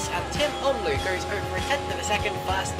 Thomas and Tim Onlu goes over a tenth of a second fast.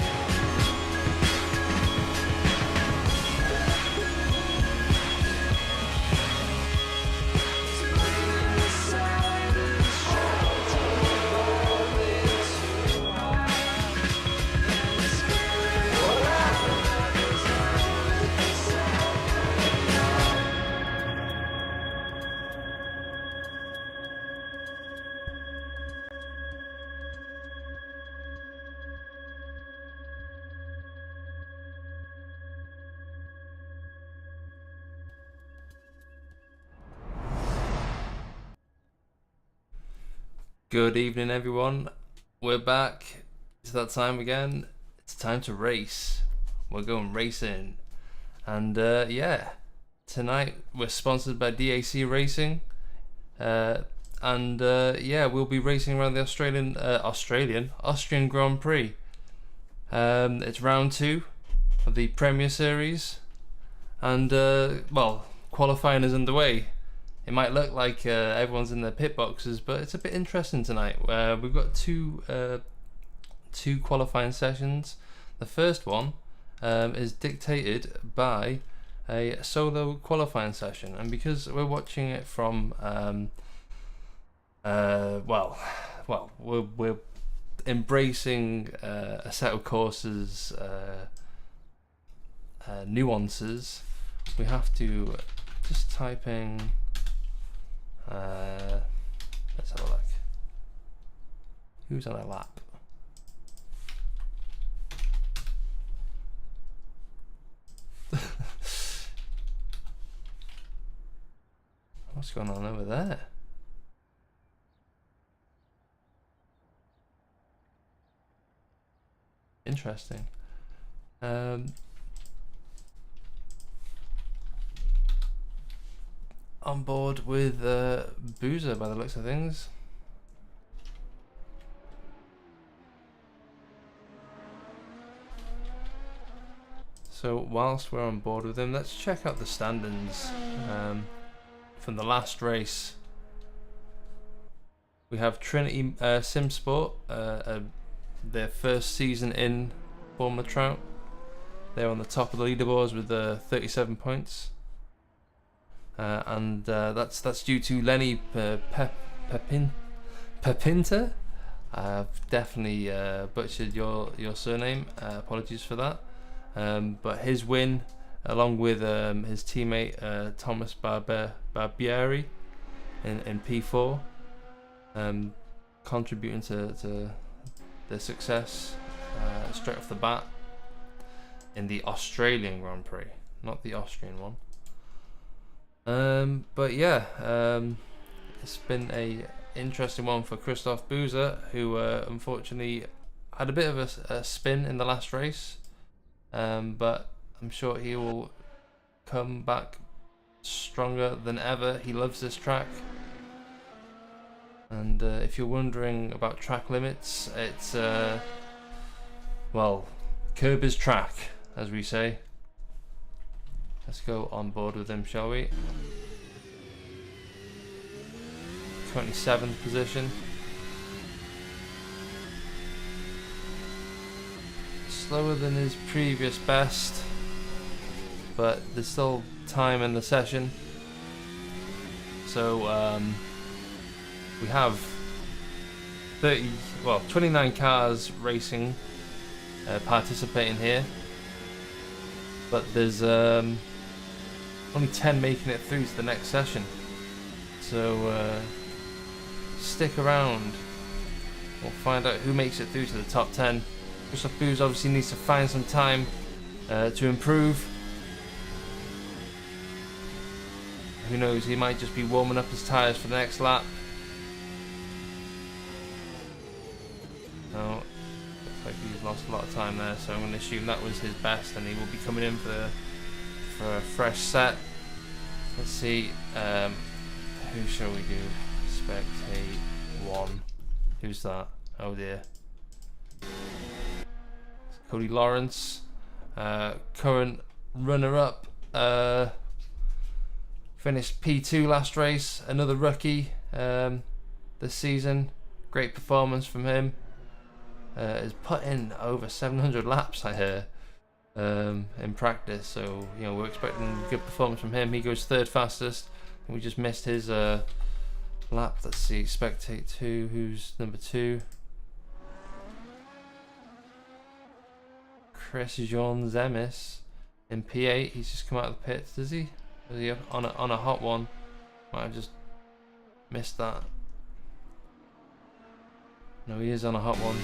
Good evening, everyone. We're back. It's that time again. It's time to race. We're going racing. And yeah, tonight we're sponsored by DAC Racing. Yeah, we'll be racing around the Austrian Grand Prix. It's round 2 of the Premier Series. And, well, qualifying is underway. It might look like everyone's in their pit boxes, but it's a bit interesting tonight. We've got two qualifying sessions. The first one is dictated by a solo qualifying session, and because we're watching it from we're embracing a set of courses nuances, we have to just type in. Let's have a look. Who's on a lap? What's going on over there? Interesting. On board with Boozer by the looks of things. So whilst we're on board with him, let's check out the standings from the last race. We have Trinity Simsport, their first season in former Trout. They're on the top of the leaderboards with 37 points. And that's due to Lenny Pepinter. I've definitely butchered your surname. Apologies for that. But his win, along with his teammate Thomas Barbieri in P4, contributing to their success straight off the bat in the Australian Grand Prix, not the Austrian one. But yeah, it's been a interesting one for Christoph Boozer, who unfortunately had a bit of a spin in the last race, but I'm sure he will come back stronger than ever. He loves this track, and if you're wondering about track limits, it's well, curb is track, as we say. Let's go on board with him, shall we? 27th position. Slower than his previous best, but there's still time in the session. So we have 29 cars racing, participating here, but there's only 10 making it through to the next session. So stick around. We'll find out who makes it through to the top 10. Christoph Boozer obviously needs to find some time to improve. Who knows, he might just be warming up his tyres for the next lap. Oh, looks like he's lost a lot of time there, so I'm going to assume that was his best, and he will be coming in for a fresh set. Let's see, who shall we do? Spectate 1. Who's that? Oh dear. Cody Lawrence, current runner-up, finished P2 last race. Another rookie this season. Great performance from him. has put in over 700 laps, I hear, in practice. So you know, we're expecting good performance from him. He goes third fastest. We just missed his lap. Let's see, spectate 2. Who's number 2? Chris Jean Zemis in P8. He's just come out of the pits. Does he? Is he on a hot one? Might have just missed that. No, he is on a hot one.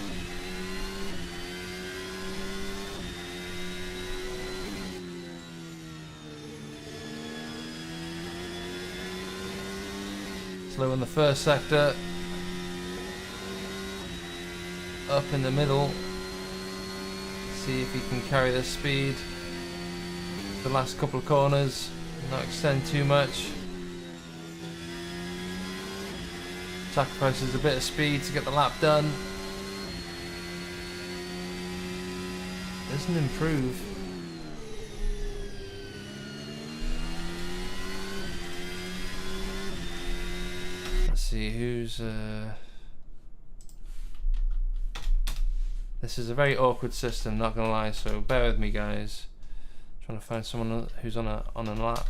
Slow in the first sector. Up in the middle. See if he can carry this speed. The last couple of corners. Not extend too much. Sacrifices a bit of speed to get the lap done. Doesn't improve. Let's see who's this is a very awkward system, not gonna lie, so bear with me guys. Trying to find someone who's on a lap.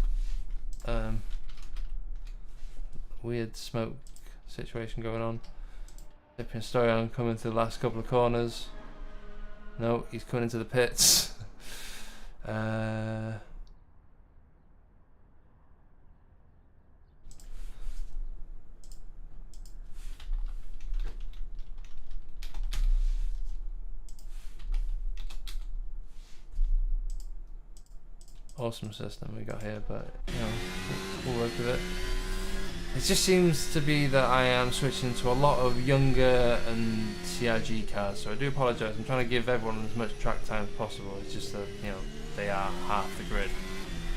Weird smoke situation going on. Dipping story on coming through the last couple of corners. No, he's coming into the pits. Awesome system we got here, but you know, we'll work with it. It just seems to be that I am switching to a lot of younger and CRG cars, so I do apologise. I'm trying to give everyone as much track time as possible. It's just that, you know, they are half the grid,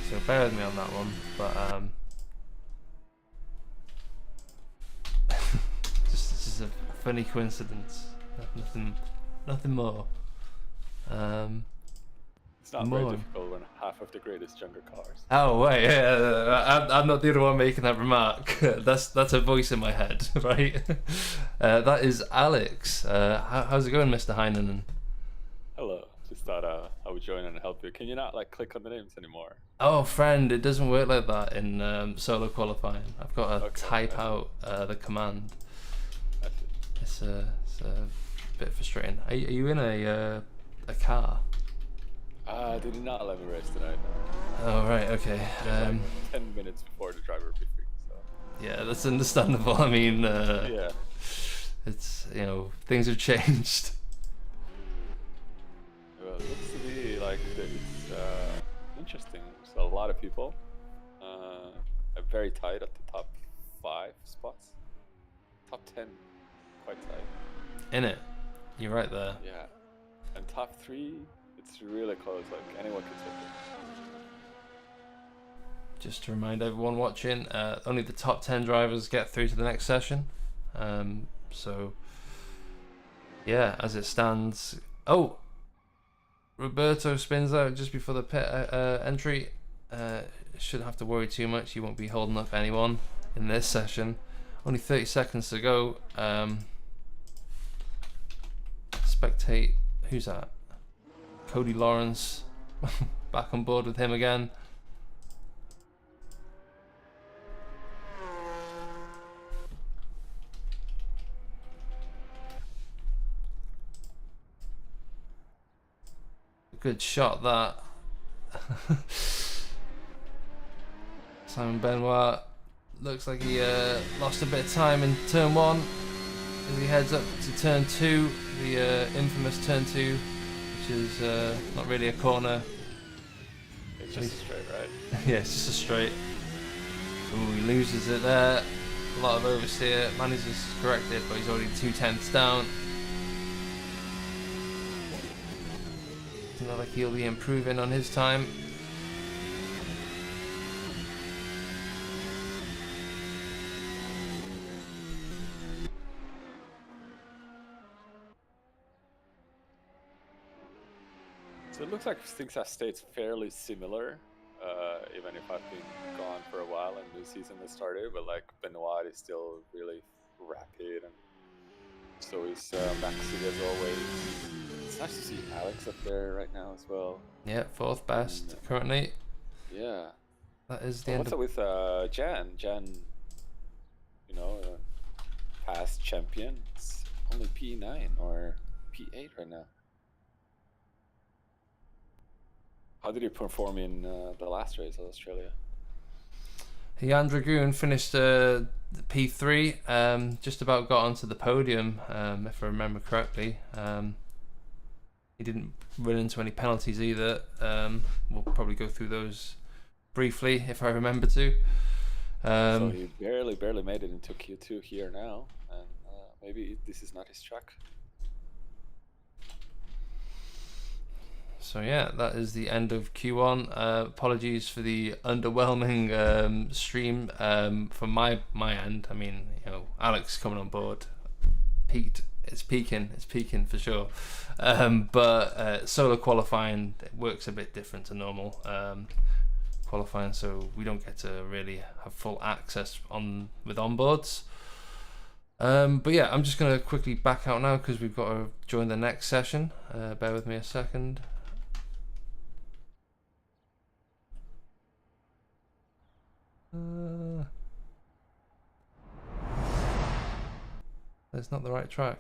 so bear with me on that one. But this is a funny coincidence. Nothing more. It's not very difficult when half of the grid is younger cars. Oh wait, yeah, I'm not the only one making that remark. that's a voice in my head, right? That is Alex. How's it going, Mr. Heinen? Hello. Just thought I would join and help you. Can you not like click on the names anymore? Oh, friend, it doesn't work like that in solo qualifying. I've got to type out the command. It's a bit frustrating. Are you in a car? They did not let me race tonight. Oh right, okay. Like 10 minutes before the driver briefing. So. Yeah, that's understandable. I mean, yeah, it's, you know, things have changed. Well, it looks to be like it's interesting. So a lot of people are very tight at the top 5 spots. Top 10, quite tight. In it, you're right there. Yeah, and top 3. It's really close, like anyone can take it. Just to remind everyone watching, only the top 10 drivers get through to the next session. So, yeah, as it stands... Oh! Roberto spins out just before the pit entry. Shouldn't have to worry too much. He won't be holding up anyone in this session. Only 30 seconds to go. Spectate. Who's that? Cody Lawrence, back on board with him again. Good shot that. Simon Benoit looks like he lost a bit of time in turn 1 as he heads up to turn 2, the infamous turn 2. Which is not really a corner. It's just a straight, right? Yeah, it's just a straight. Ooh, he loses it there. A lot of oversteer. Manages to correct it, but he's already 2/10 down. Doesn't look like he'll be improving on his time. So it looks like things have stayed fairly similar, even if I've been gone for a while and new season has started. But like Benoit is still really rapid and So is Maxi as always. It's nice to see Alex up there right now as well. Yeah, fourth best And, currently. yeah. That is the But end what's of... up with Jan? Jan, you know, past champion. It's only P9 or P8 right now. How did he perform in the last race of Australia? Jan Dragoon finished P3, just about got onto the podium, if I remember correctly. He didn't run into any penalties either. We'll probably go through those briefly if I remember to. So he barely made it into Q2 here now, and maybe this is not his track. So yeah, that is the end of Q1. Apologies for the underwhelming stream from my end. I mean, you know, Alex coming on board peaked. It's peaking for sure. But solo qualifying works a bit different to normal qualifying, so we don't get to really have full access with onboards. But yeah, I'm just gonna quickly back out now because we've got to join the next session. Bear with me a second. That's not the right track.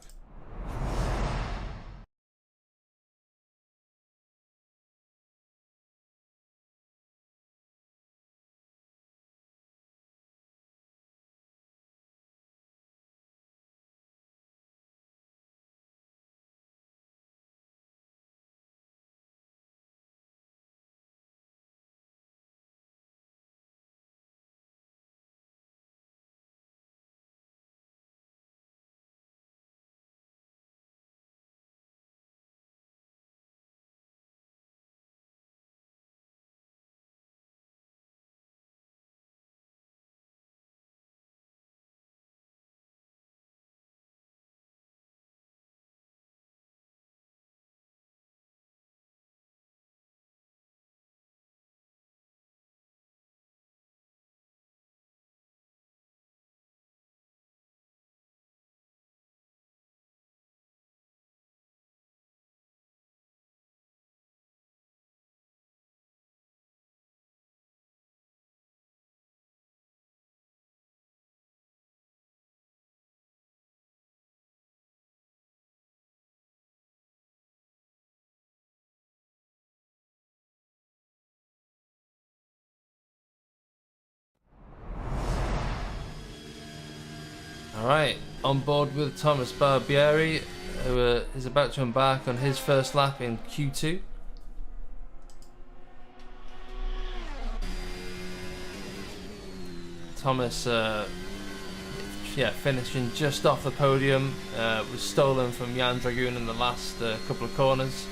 Alright, on board with Thomas Barbieri, who is about to embark on his first lap in Q2. Thomas, finishing just off the podium, was stolen from Jan Dragoon in the last couple of corners.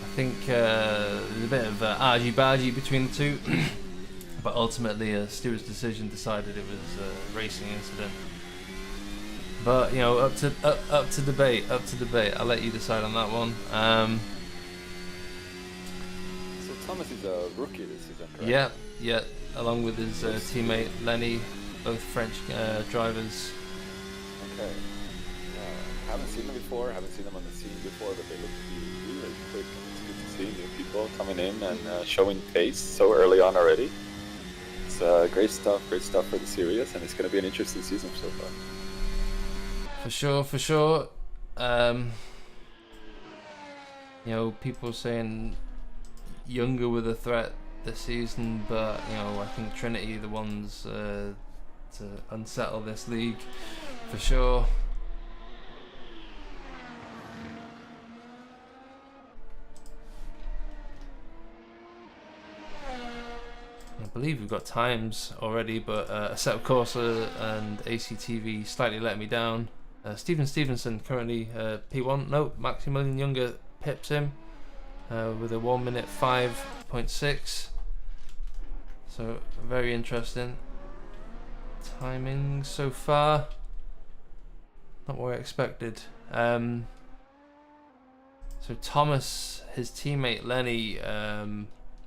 I think there's a bit of argy-bargy between the two, but ultimately Stewart's decision decided it was a racing incident. But you know, up to debate. I'll let you decide on that one. So Thomas is a rookie this season, correct? Yeah, along with his teammate Lenny, both French drivers. Okay. Haven't seen them before. Haven't seen them on the scene before, but they look to be really quick. It's good to see new people coming in and showing pace so early on already. It's great stuff for the series, and it's going to be an interesting season so far. For sure. You know, people saying younger with a threat this season, but you know, I think Trinity are the ones to unsettle this league for sure. I believe we've got times already, but Assetto Corsa and ACTV slightly let me down. Steven Stevenson currently P1. No, Maximilian Younger pips him with a 1 minute 5.6. So very interesting. Timing so far, not what I expected. So Thomas, his teammate Lenny,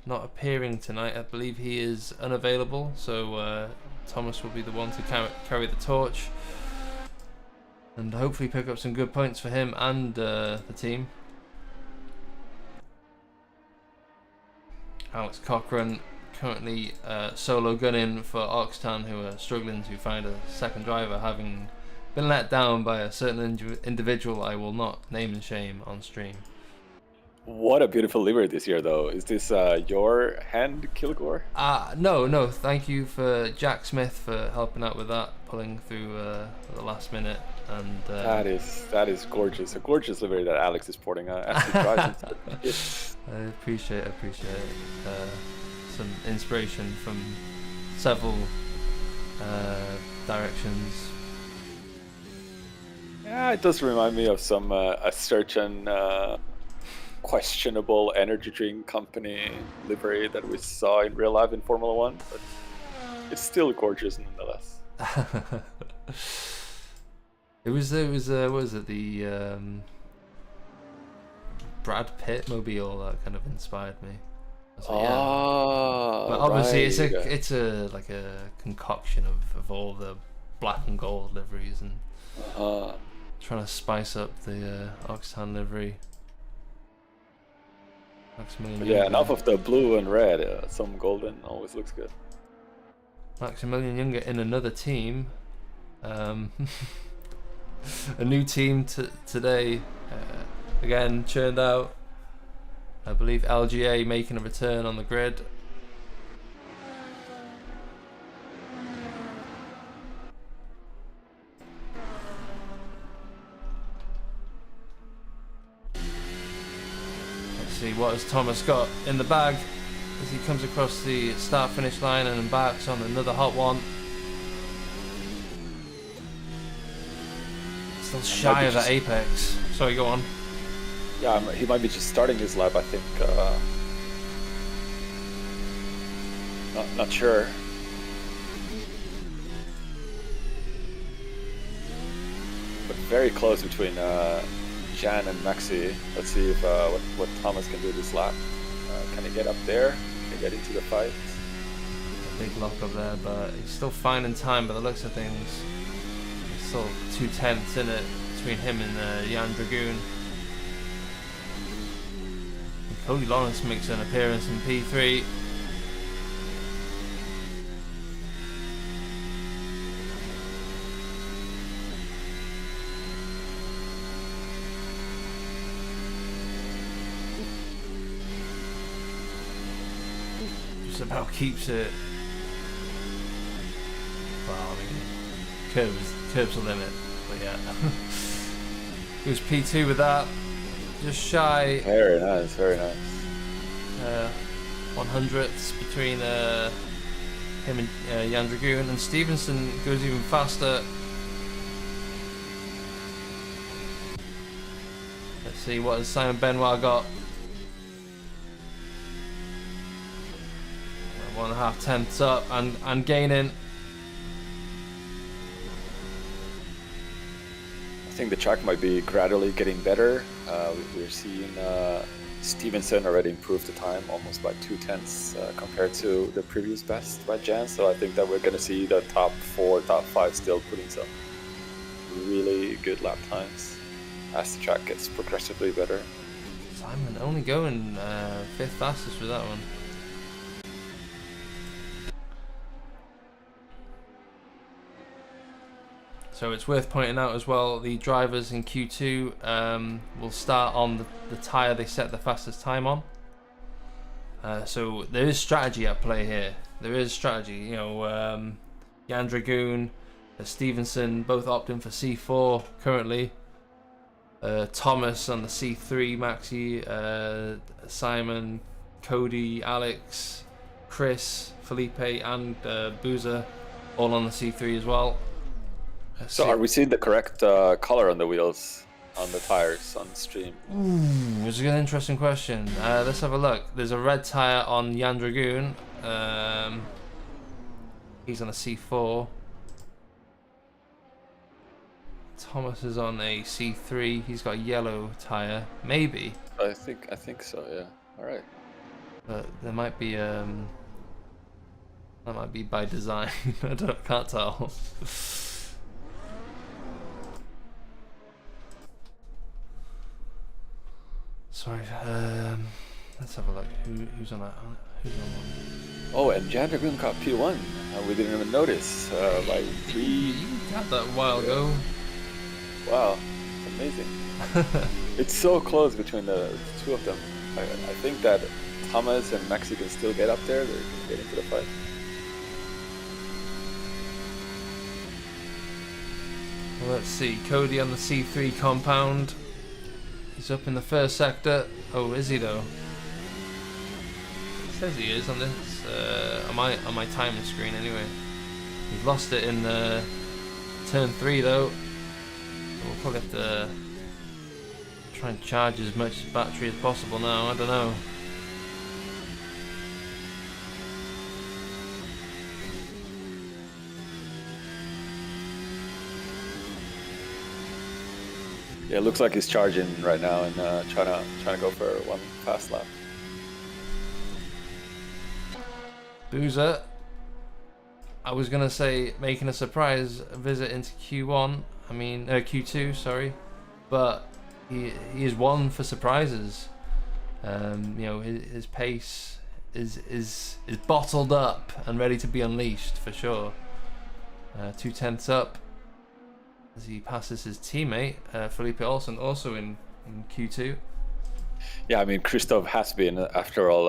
not appearing tonight. I believe he is unavailable. So Thomas will be the one to carry the torch. and hopefully pick up some good points for him and the team. Alex Cochran currently solo gunning for Oxtown, who are struggling to find a second driver, having been let down by a certain individual I will not name and shame on stream. What a beautiful livery this year, though. Is this your hand, Kilgore? No. Thank you for Jack Smith for helping out with that, pulling through at the last minute. And that is gorgeous. A gorgeous livery that Alex is sporting. As he drives into I appreciate it. Some inspiration from several directions. Yeah, it does remind me of some a certain questionable energy drink company livery that we saw in real life in Formula One, but it's still gorgeous nonetheless. It was what was it, the Brad Pitt mobile that kind of inspired me. I was like, yeah. But obviously right. it's a like a concoction of all the black and gold liveries, and trying to spice up the Oxtown livery. Maximilian Yeah, Younger. enough of the blue and red. Some golden always looks good. Maximilian Younger in another team. A new team today, again churned out. I believe LGA making a return on the grid. Let's see, what has Thomas got in the bag as he comes across the start-finish line and embarks on another hot one. Still shy of that apex. Sorry, go on. Yeah, he might be just starting his lap, I think. Not sure. But very close between Jan and Maxi. Let's see if what Thomas can do this lap. Can he get up there? Can he get into the fight? A big lock up there, but he's still finding time by the looks of things. Still 2/10 in it between him and Jan Dragoon. And Cody Lawrence makes an appearance in P3. Just about keeps it. Well, I mean, curbs the limit, but yeah. He was P2 with that, just shy. Very nice, very nice. 100ths between him and Jan Dragoon, and Stevenson goes even faster. Let's see, what has Simon Benoit got? 1.5 tenths up and gaining. I think the track might be gradually getting better. We're seeing Stevenson already improve the time almost by 2/10 compared to the previous best by Jan. So I think that we're going to see the top 4, top 5 still putting some really good lap times as the track gets progressively better. Simon only going 5th fastest with that one. So it's worth pointing out as well, the drivers in Q2 will start on the tyre they set the fastest time on. So there is strategy at play here. There is strategy. You know, Jan Dragoon, Stevenson both opting for C4 currently. Thomas on the C3, Maxi, Simon, Cody, Alex, Chris, Felipe, and Boozer all on the C3 as well. So are we seeing the correct color on the wheels, on the tires, on the stream? It's an interesting question. Let's have a look. There's a red tyre on Jan Dragoon. He's on a C4. Thomas is on a C3. He's got a yellow tyre. Maybe. I think so, yeah. Alright. But there might be that might be by design. Can't tell. Sorry. Let's have a look. Who's on that? Who's on one? Oh, and Jan Dragoon got P1. We didn't even notice. Like You got that a while ago. Wow, it's amazing. It's so close between the two of them. I think that Thomas and Maxi can still get up there. They're getting to the fight. Well, let's see. Cody on the C3 compound. He's up in the first sector. Oh, is he though? It says he is on this on my timing screen anyway. He's lost it in turn 3 though. So we'll probably have to try and charge as much battery as possible now. I don't know. Yeah, it looks like he's charging right now and trying to go for one fast lap. Boozer, I was gonna say making a surprise visit into Q1. I mean Q2, sorry, but he is one for surprises. You know, his pace is bottled up and ready to be unleashed for sure. 2/10 up as he passes his teammate Felipe Olsen, also in Q2. Yeah, I mean, Christoph has been, after all,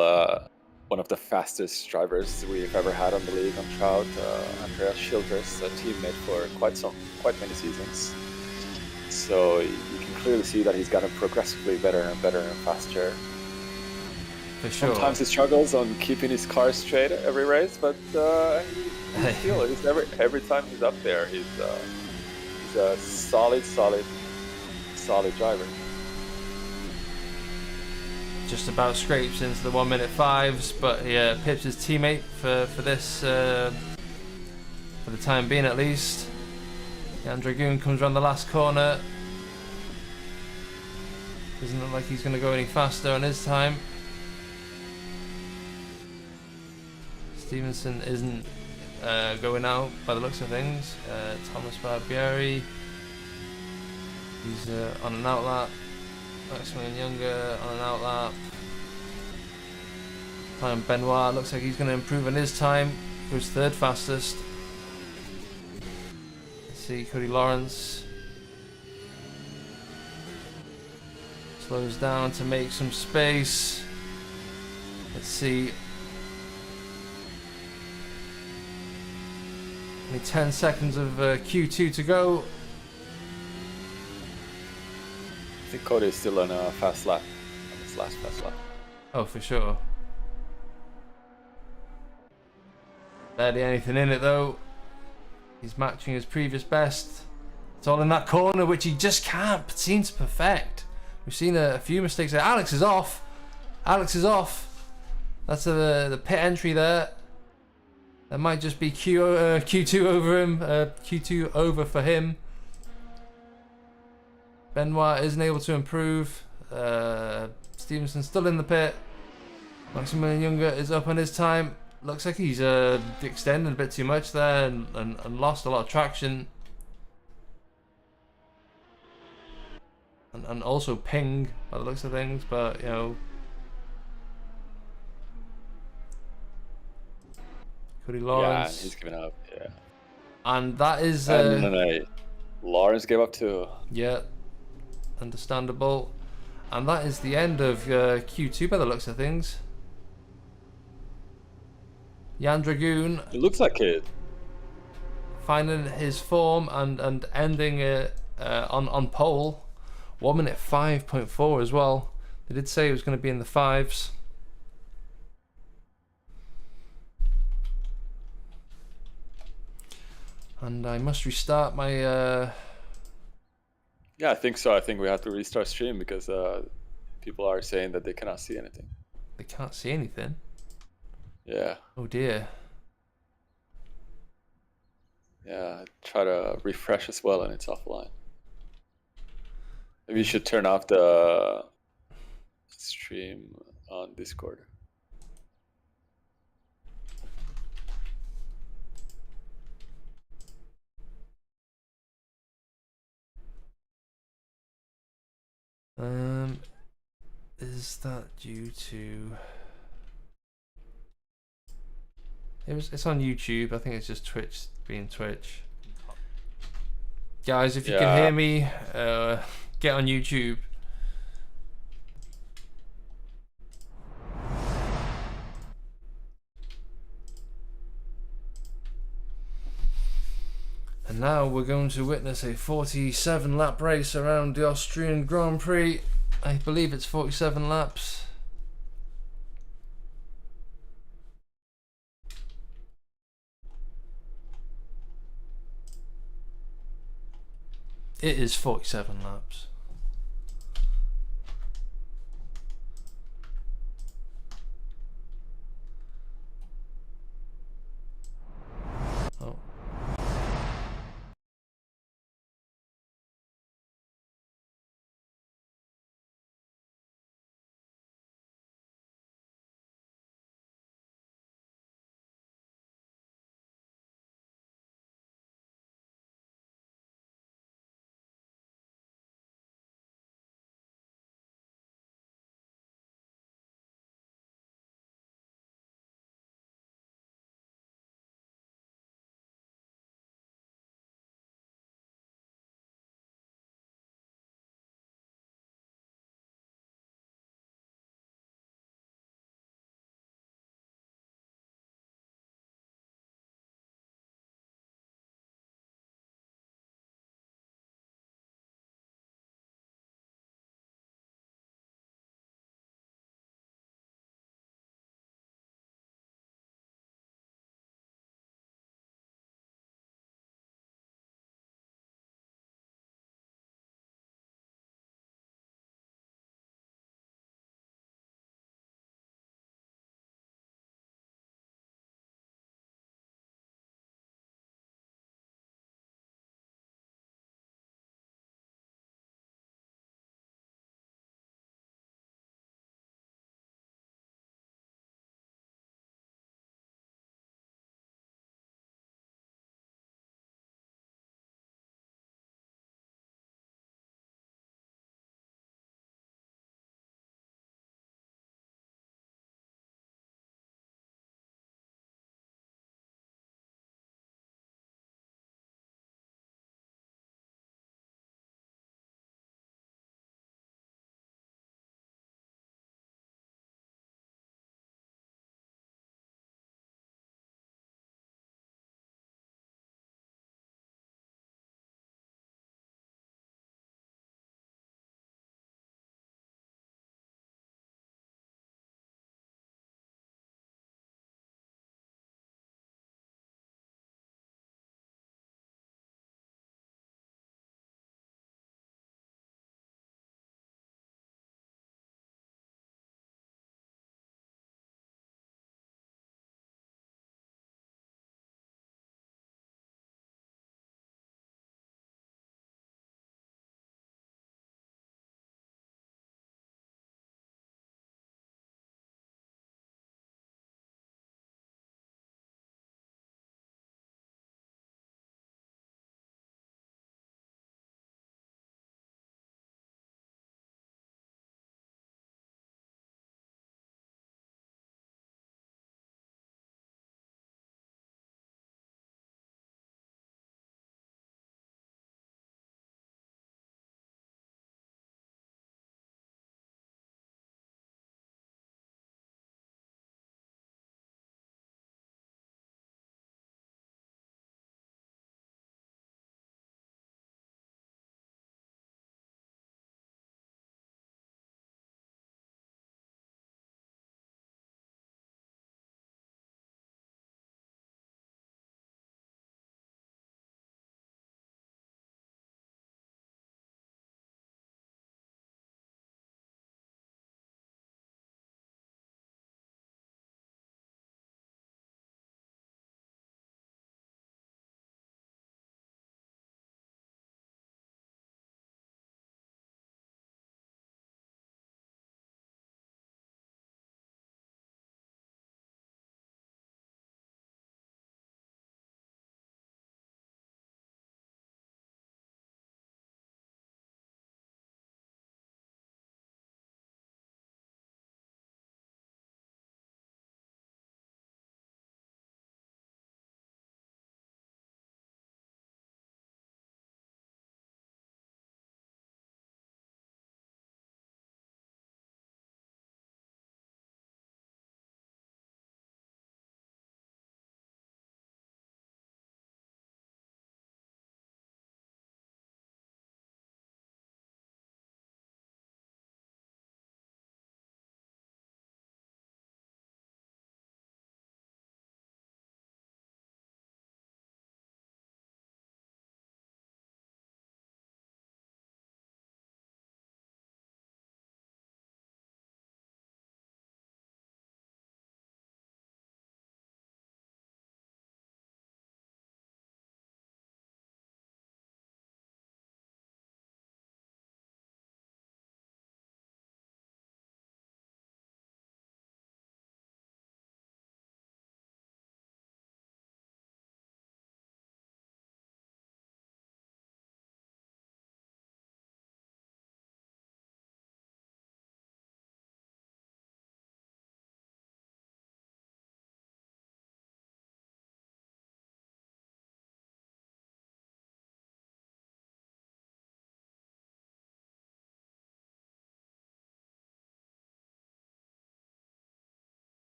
one of the fastest drivers we've ever had on the league on Trout. Andreas Schilder's a teammate for quite many seasons. So you can clearly see that he's gotten progressively better and better and faster. For sure. Sometimes he struggles on keeping his car straight every race, but you feel it. Every time he's up there, he's a solid driver. Just about scrapes into the 1 minute 5s, but he pips his teammate for this for the time being at least. Jan Dragoon comes around the last corner. Doesn't look like he's going to go any faster on his time. Stevenson isn't going out by the looks of things. Thomas Barbieri, he's on an outlap. Maximilian Younger on an outlap. Time Benoit looks like he's going to improve on his time. Goes third fastest. Let's see, Cody Lawrence slows down to make some space. Let's see. Only 10 seconds of Q2 to go. I think Cody is still on a fast lap, on his last fast lap. Oh, for sure. Barely anything in it though. He's matching his previous best. It's all in that corner, which he just can't seem to perfect. We've seen a few mistakes there. Alex is off. Alex is off. That's the pit entry there. That might just be Q2 over him. Q2 over for him. Benoit isn't able to improve. Stevenson still in the pit. Maximilian Younger is up on his time. Looks like he's extended a bit too much there and lost a lot of traction. And also ping by the looks of things, but you know. Cody Lawrence. Yeah, he's giving up, yeah. And that is... Lawrence gave up too. Yeah, understandable. And that is the end of Q2 by the looks of things. Jan Dragoon. It looks like it. Finding his form and ending it on pole. 1 minute 5.4 as well. They did say it was going to be in the 5s. And I must restart my... Yeah, I think so. I think we have to restart stream because people are saying that they cannot see anything. They can't see anything? Yeah. Oh dear. Yeah, try to refresh as well and it's offline. Maybe you should turn off the stream on Discord. is that due to? It's on YouTube. I think it's just Twitch being Twitch. Guys, if you can hear me, get on YouTube. And now we're going to witness a 47 lap race around the Austrian Grand Prix. I believe it's 47 laps. It is 47 laps.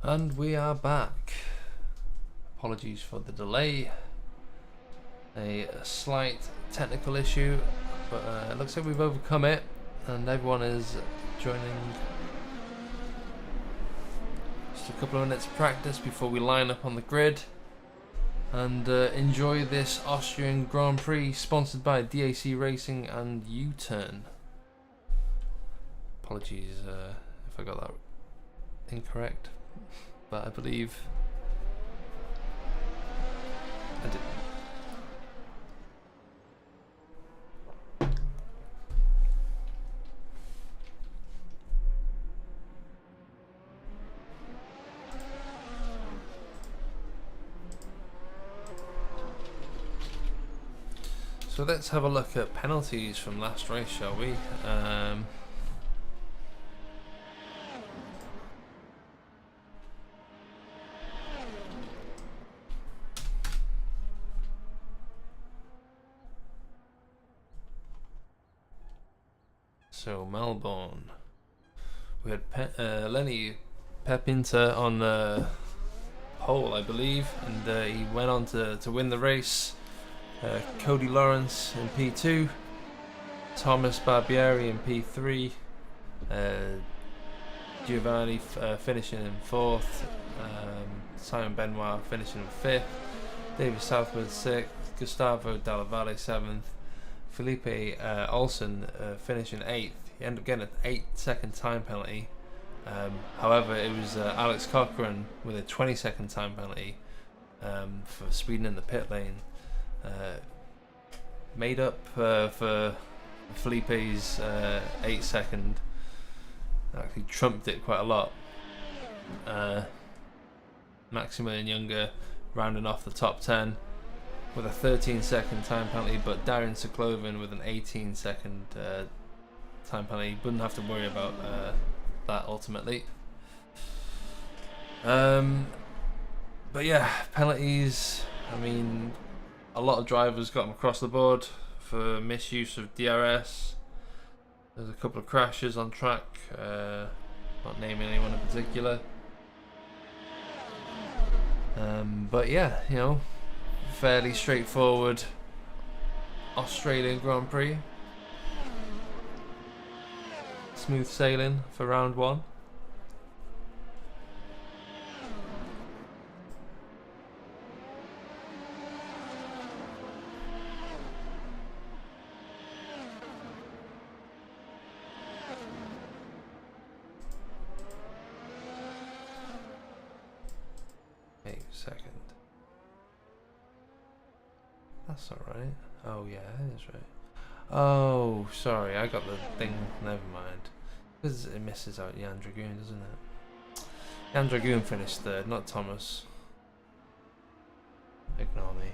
And we are back. Apologies for the delay. A slight technical issue, but it looks like we've overcome it, and everyone is joining. Just a couple of minutes of practice before we line up on the grid and enjoy this Austrian Grand Prix sponsored by DAC Racing and U-Turn. Apologies if I got that incorrect, but I believe I did. So let's have a look at penalties from last race, shall we? So Melbourne, we had Lenny Pepinter on pole, I believe, and he went on to win the race. Cody Lawrence in P2, Thomas Barbieri in P3, Giovanni finishing in 4th, Simon Benoit finishing in 5th, David Southwood 6th, Gustavo Dalla Valle 7th, Felipe Olsen finishing 8th. He ended up getting an 8-second time penalty. However, it was Alex Cochran with a 20-second time penalty for speeding in the pit lane. Made up for Felipe's 8-second. Actually trumped it quite a lot. Maximilian Younger rounding off the top 10 with a 13-second time penalty, but Darren Saklovin with an 18-second time penalty. Wouldn't have to worry about that ultimately. But yeah, penalties. I mean, a lot of drivers got them across the board for misuse of DRS. There's a couple of crashes on track, not naming anyone in particular. But yeah, you know, fairly straightforward Australian Grand Prix. Smooth sailing for round 1. Second. That's alright. Oh yeah, that is right. Oh, sorry, I got the thing. Never mind. Because it misses out Jan Dragoon, doesn't it? Jan Dragoon finished 3rd, not Thomas. Ignore me.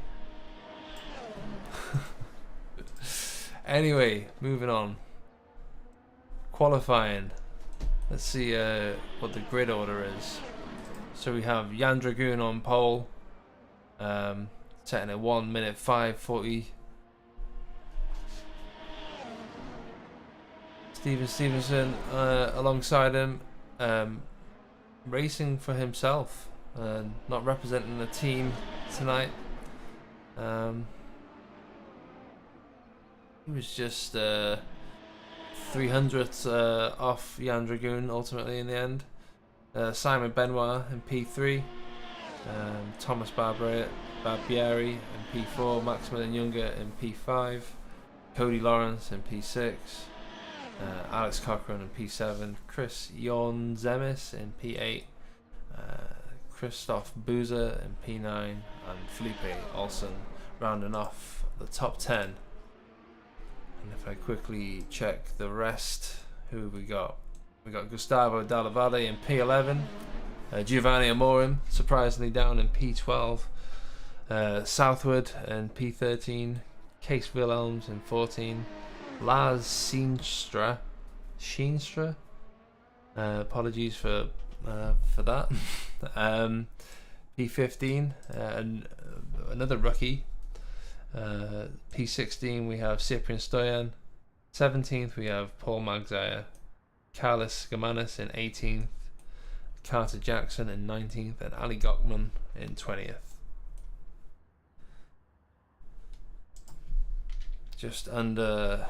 Anyway, moving on. Qualifying. Let's see what the grid order is. So we have Jan Dragoon on pole, setting at 1 minute 5:40. Stevenson alongside him, racing for himself, not representing the team tonight. He was just 300th off Jan Dragoon ultimately in the end. Simon Benoit in P3, Thomas Barbieri in P4, Maximilian Younger in P5, Cody Lawrence in P6, Alex Cochran in P7, Chris Zemis in P8, Christoph Boozer in P9, and Felipe Olsen rounding off the top 10. And if I quickly check the rest, who have we got? We got Gustavo Dalla Valle in P11, Giovanni Amorim surprisingly down in P12, Southwood in P13, Case Wilhelms in 14, Lars Sheenstra, apologies for that, P15, and another rookie, P16 we have Cyprian Stoyan, 17th we have Paul Magzire, Carlos Gamanis in 18th, Carter Jackson in 19th, and Ali Gockman in 20th. Just under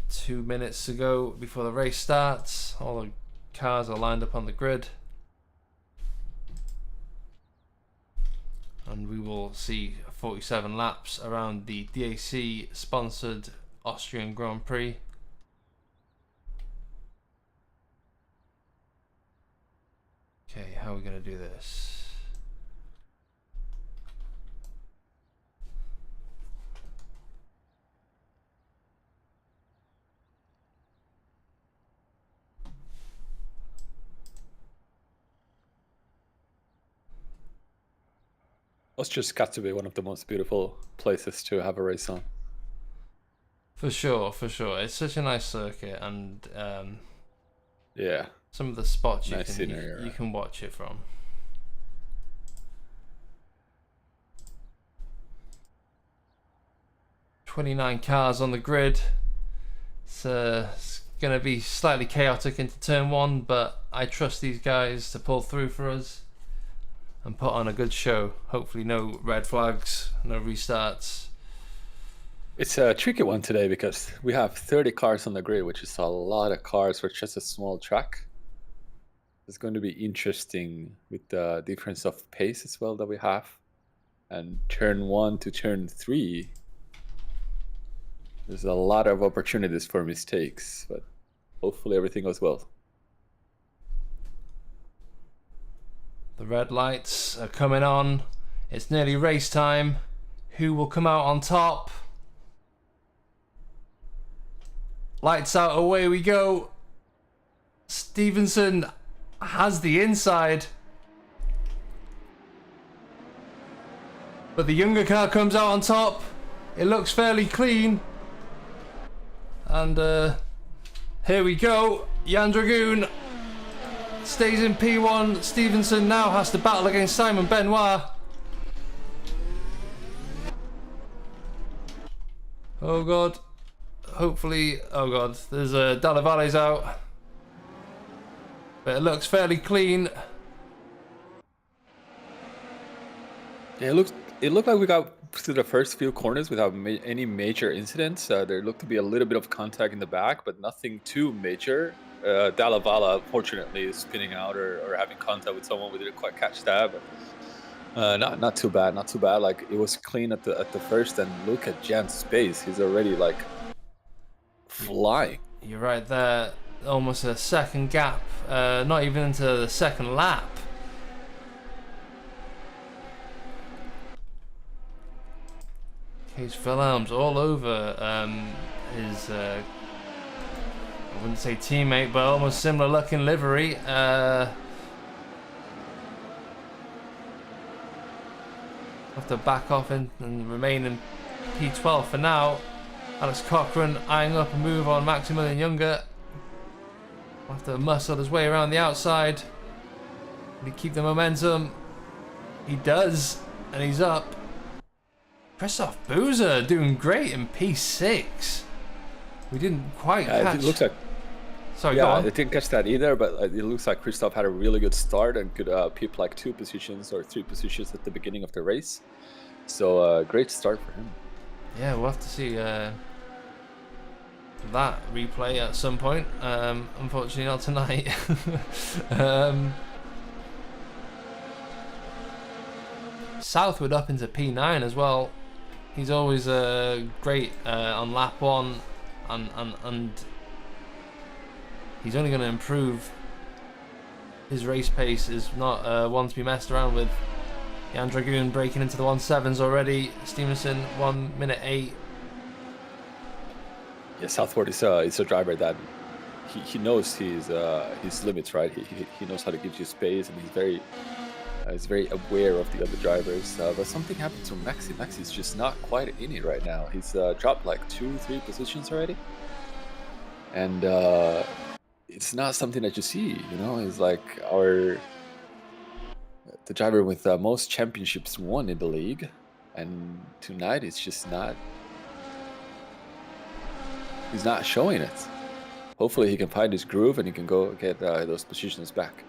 2 minutes to go before the race starts. All the cars are lined up on the grid. And we will see 47 laps around the DAC sponsored Austrian Grand Prix. Okay, how are we going to do this? Austria's got to be one of the most beautiful places to have a race on. For sure, for sure. It's such a nice circuit, and yeah, some of the spots you, nice can, scenery, you can watch it from. "29 cars on the grid. It's going to be slightly chaotic into turn 1, but I trust these guys to pull through for us and put on a good show. Hopefully no red flags, no restarts. It's a tricky one today because we have 30 cars on the grid, which is a lot of cars for just a small track. It's going to be interesting with the difference of pace as well that we have. And turn 1 to turn 3, there's a lot of opportunities for mistakes, but hopefully everything goes well. The red lights are coming on. It's nearly race time. Who will come out on top? Lights out, away we go. Stevenson has the inside. But the younger car comes out on top. It looks fairly clean. And here we go. Jan Dragoon stays in P1. Stevenson now has to battle against Simon Benoit. Oh god. Hopefully, oh god, there's Dalla Valle's out. But it looks fairly clean. Yeah, it looked like we got through the first few corners without any major incidents. There looked to be a little bit of contact in the back, but nothing too major. Dalla Valle, unfortunately, is spinning out or having contact with someone. We didn't quite catch that, but not too bad. Not too bad. Like, it was clean at the first, and look at Jan's pace. He's already like flying. You're right there. Almost a second gap. Not even into the second lap. Case Wilhelm's all over his, I wouldn't say teammate, but almost similar looking livery. Have to back off and remain in P12 for now. Alex Cochran eyeing up a move on Maximilian Younger. Have to muscle his way around the outside. Will he keep the momentum? He does, and he's up. Christoph Boozer doing great in P6. We didn't quite catch. It looks like. Sorry, yeah, go on. I didn't catch that either, but it looks like Christoph had a really good start and could peep like 2 positions or 3 positions at the beginning of the race. So great start for him. Yeah, we'll have to see that replay at some point. Unfortunately, not tonight. Southwood up into P9 as well. He's always great on lap 1, and he's only going to improve. His race pace is not one to be messed around with. Jan Dragoon breaking into the 1.7s already. Stevenson 1 minute 8. Yeah, Southwood is a driver that he knows his limits, right? He knows how to give you space, and he's very aware of the other drivers. But something happened to Maxi. Maxi's just not quite in it right now. He's dropped like 2-3 positions already, and it's not something that you see. You know, he's like the driver with most championships won in the league, and tonight it's just not. He's not showing it. Hopefully he can find his groove and he can go get those positions back.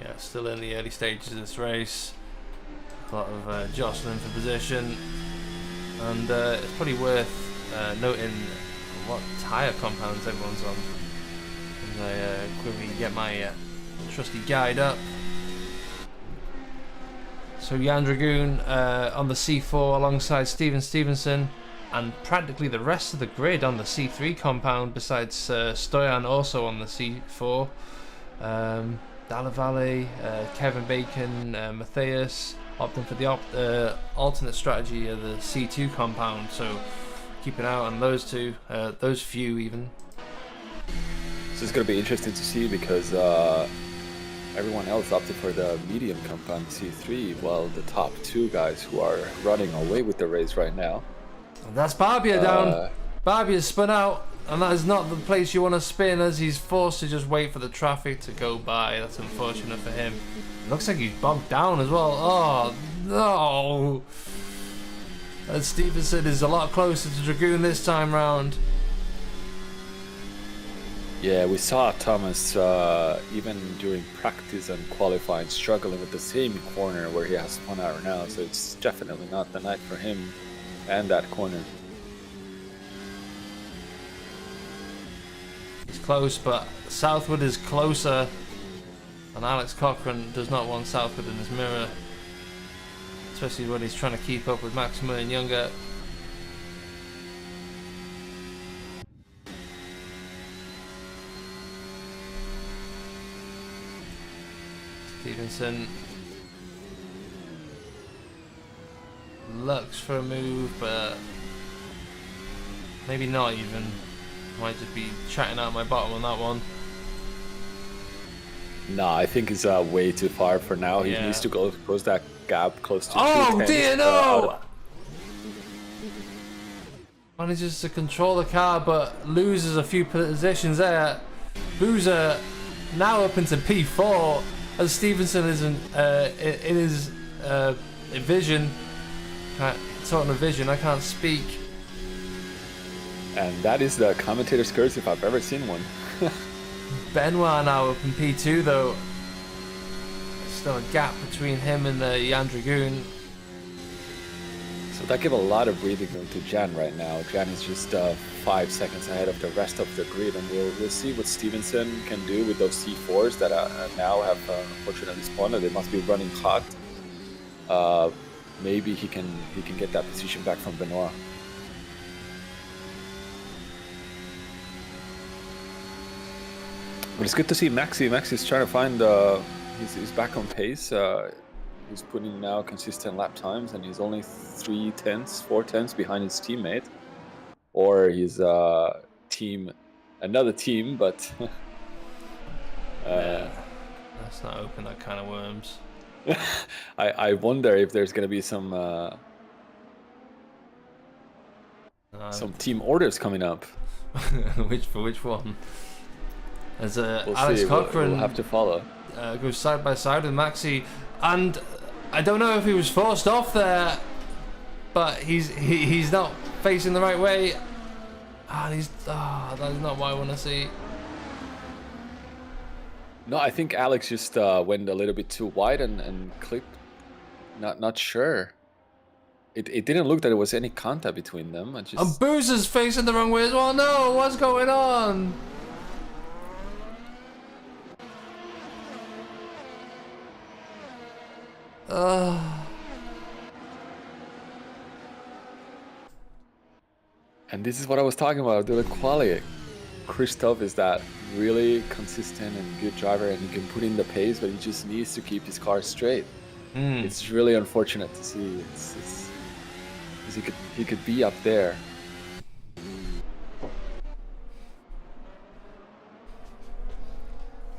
Yeah, still in the early stages of this race. A lot of jostling for position, and it's probably worth noting what tyre compounds everyone's on. As I quickly get my trusty guide up. So Jan Dragoon on the C4 alongside Steven Stevenson, and practically the rest of the grid on the C3 compound besides Stoyan also on the C4. Dalla Valle, Kevin Bacon, Matthias opting for the alternate strategy of the C2 compound, so keep an eye on those two, those few even. So it's going to be interesting to see because everyone else opted for the medium compound C3, while the top two guys who are running away with the race right now. And that's Barbia down. Barbia's spun out, and that is not the place you want to spin, as he's forced to just wait for the traffic to go by. That's unfortunate for him. Looks like he's bogged down as well. Oh no! And Stevenson is a lot closer to Dragoon this time round. Yeah, we saw Thomas even during practice and qualifying struggling with the same corner where he has 1 hour now, so it's definitely not the night for him and that corner. It's close, but Southwood is closer, and Alex Cochran does not want Southwood in his mirror, especially when he's trying to keep up with Maximilian Younger. Stevenson looks for a move, but maybe not even. Might just be chatting out my bottom on that one. Nah, I think he's way too far for now. He Yeah. needs to close that gap close to Oh 210. dear, no! Manages to control the car, but loses a few positions there. Boozer now up into P4, as Stevenson isn't in his vision. Sort of vision, I can't speak. And that is the commentator's curse if I've ever seen one. Benoit now up in P2 though. There's still a gap between him and Jan Dragoon. So that gives a lot of breathing room to Jan right now. Jan is just 5 seconds ahead of the rest of the grid, and we'll see what Stevenson can do with those C4s that now have unfortunately spawned. They must be running hot. Maybe he can get that position back from Benoit. But it's good to see Maxi. Maxi's trying to find he's back on pace. He's putting now consistent lap times, and he's only 4 tenths behind his teammate, or his another team. But yeah, let's not open that can of worms. I wonder if there's gonna be some team orders coming up. which one? As We'll Alex see. Cochran We'll have to follow. Goes side by side with Maxi, and I don't know if he was forced off there, but he's not facing the right way, and that is not what I want to see. No, I think Alex just went a little bit too wide and clipped. Not sure. It didn't look that there was any contact between them. And Boozer's facing the wrong way as well. No, what's going on? And this is what I was talking about during quali. Christoph is that really consistent and good driver, and he can put in the pace, but he just needs to keep his car straight. It's really unfortunate to see. Because he could be up there.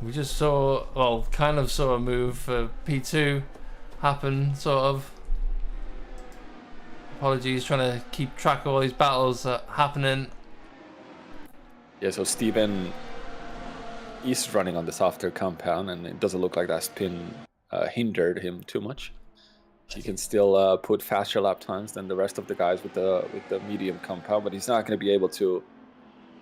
We just kind of saw a move for P2 happen, sort of. Apologies, trying to keep track of all these battles happening. Yeah, so Steven is running on the softer compound, and it doesn't look like that spin hindered him too much. He can still put faster lap times than the rest of the guys with the medium compound, but he's not going to be able to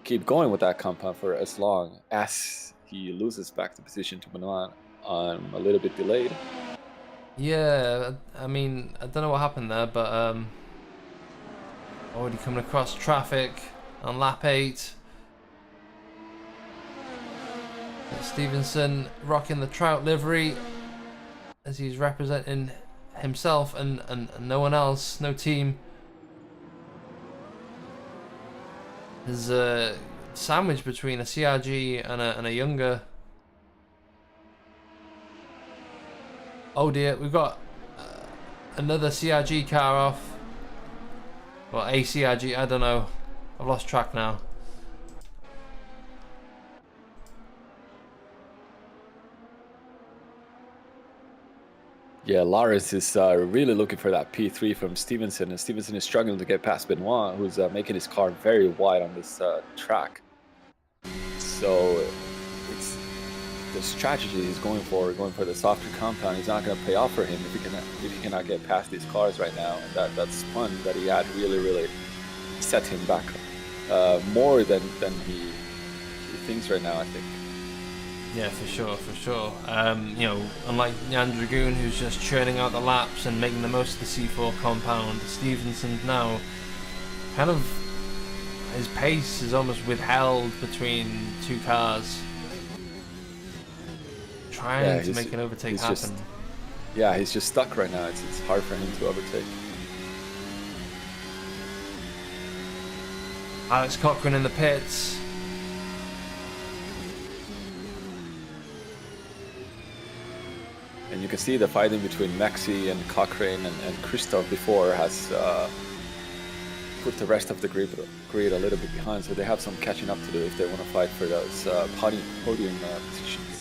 keep going with that compound for as long as he loses back the position to Benoit. a little bit delayed. Yeah, I mean, I don't know what happened there, but already coming across traffic on lap 8. Stevenson rocking the Trout livery as he's representing himself and no one else, no team. There's a sandwich between a CRG and a younger. Oh dear, we've got another CRG car off. Well, a CRG, I don't know. I've lost track now. Yeah, Lawrence is really looking for that P3 from Stevenson, and Stevenson is struggling to get past Benoit, who's making his car very wide on this track. So it's the strategy he's going for the softer compound. He's not going to pay off for him if he cannot get past these cars right now. And that spun that he had really set him back more than he thinks right now, I think. Yeah, for sure. You know, unlike Jan Dragoon, who's just churning out the laps and making the most of the C4 compound, Stevenson's now kind of, his pace is almost withheld between two cars, trying to make an overtake happen. He's just stuck right now. It's hard for him to overtake. Alex Cochran in the pits. And you can see the fighting between Maxi and Cochrane and Christoph before has put the rest of the grid a little bit behind, so they have some catching up to do if they want to fight for those podium positions.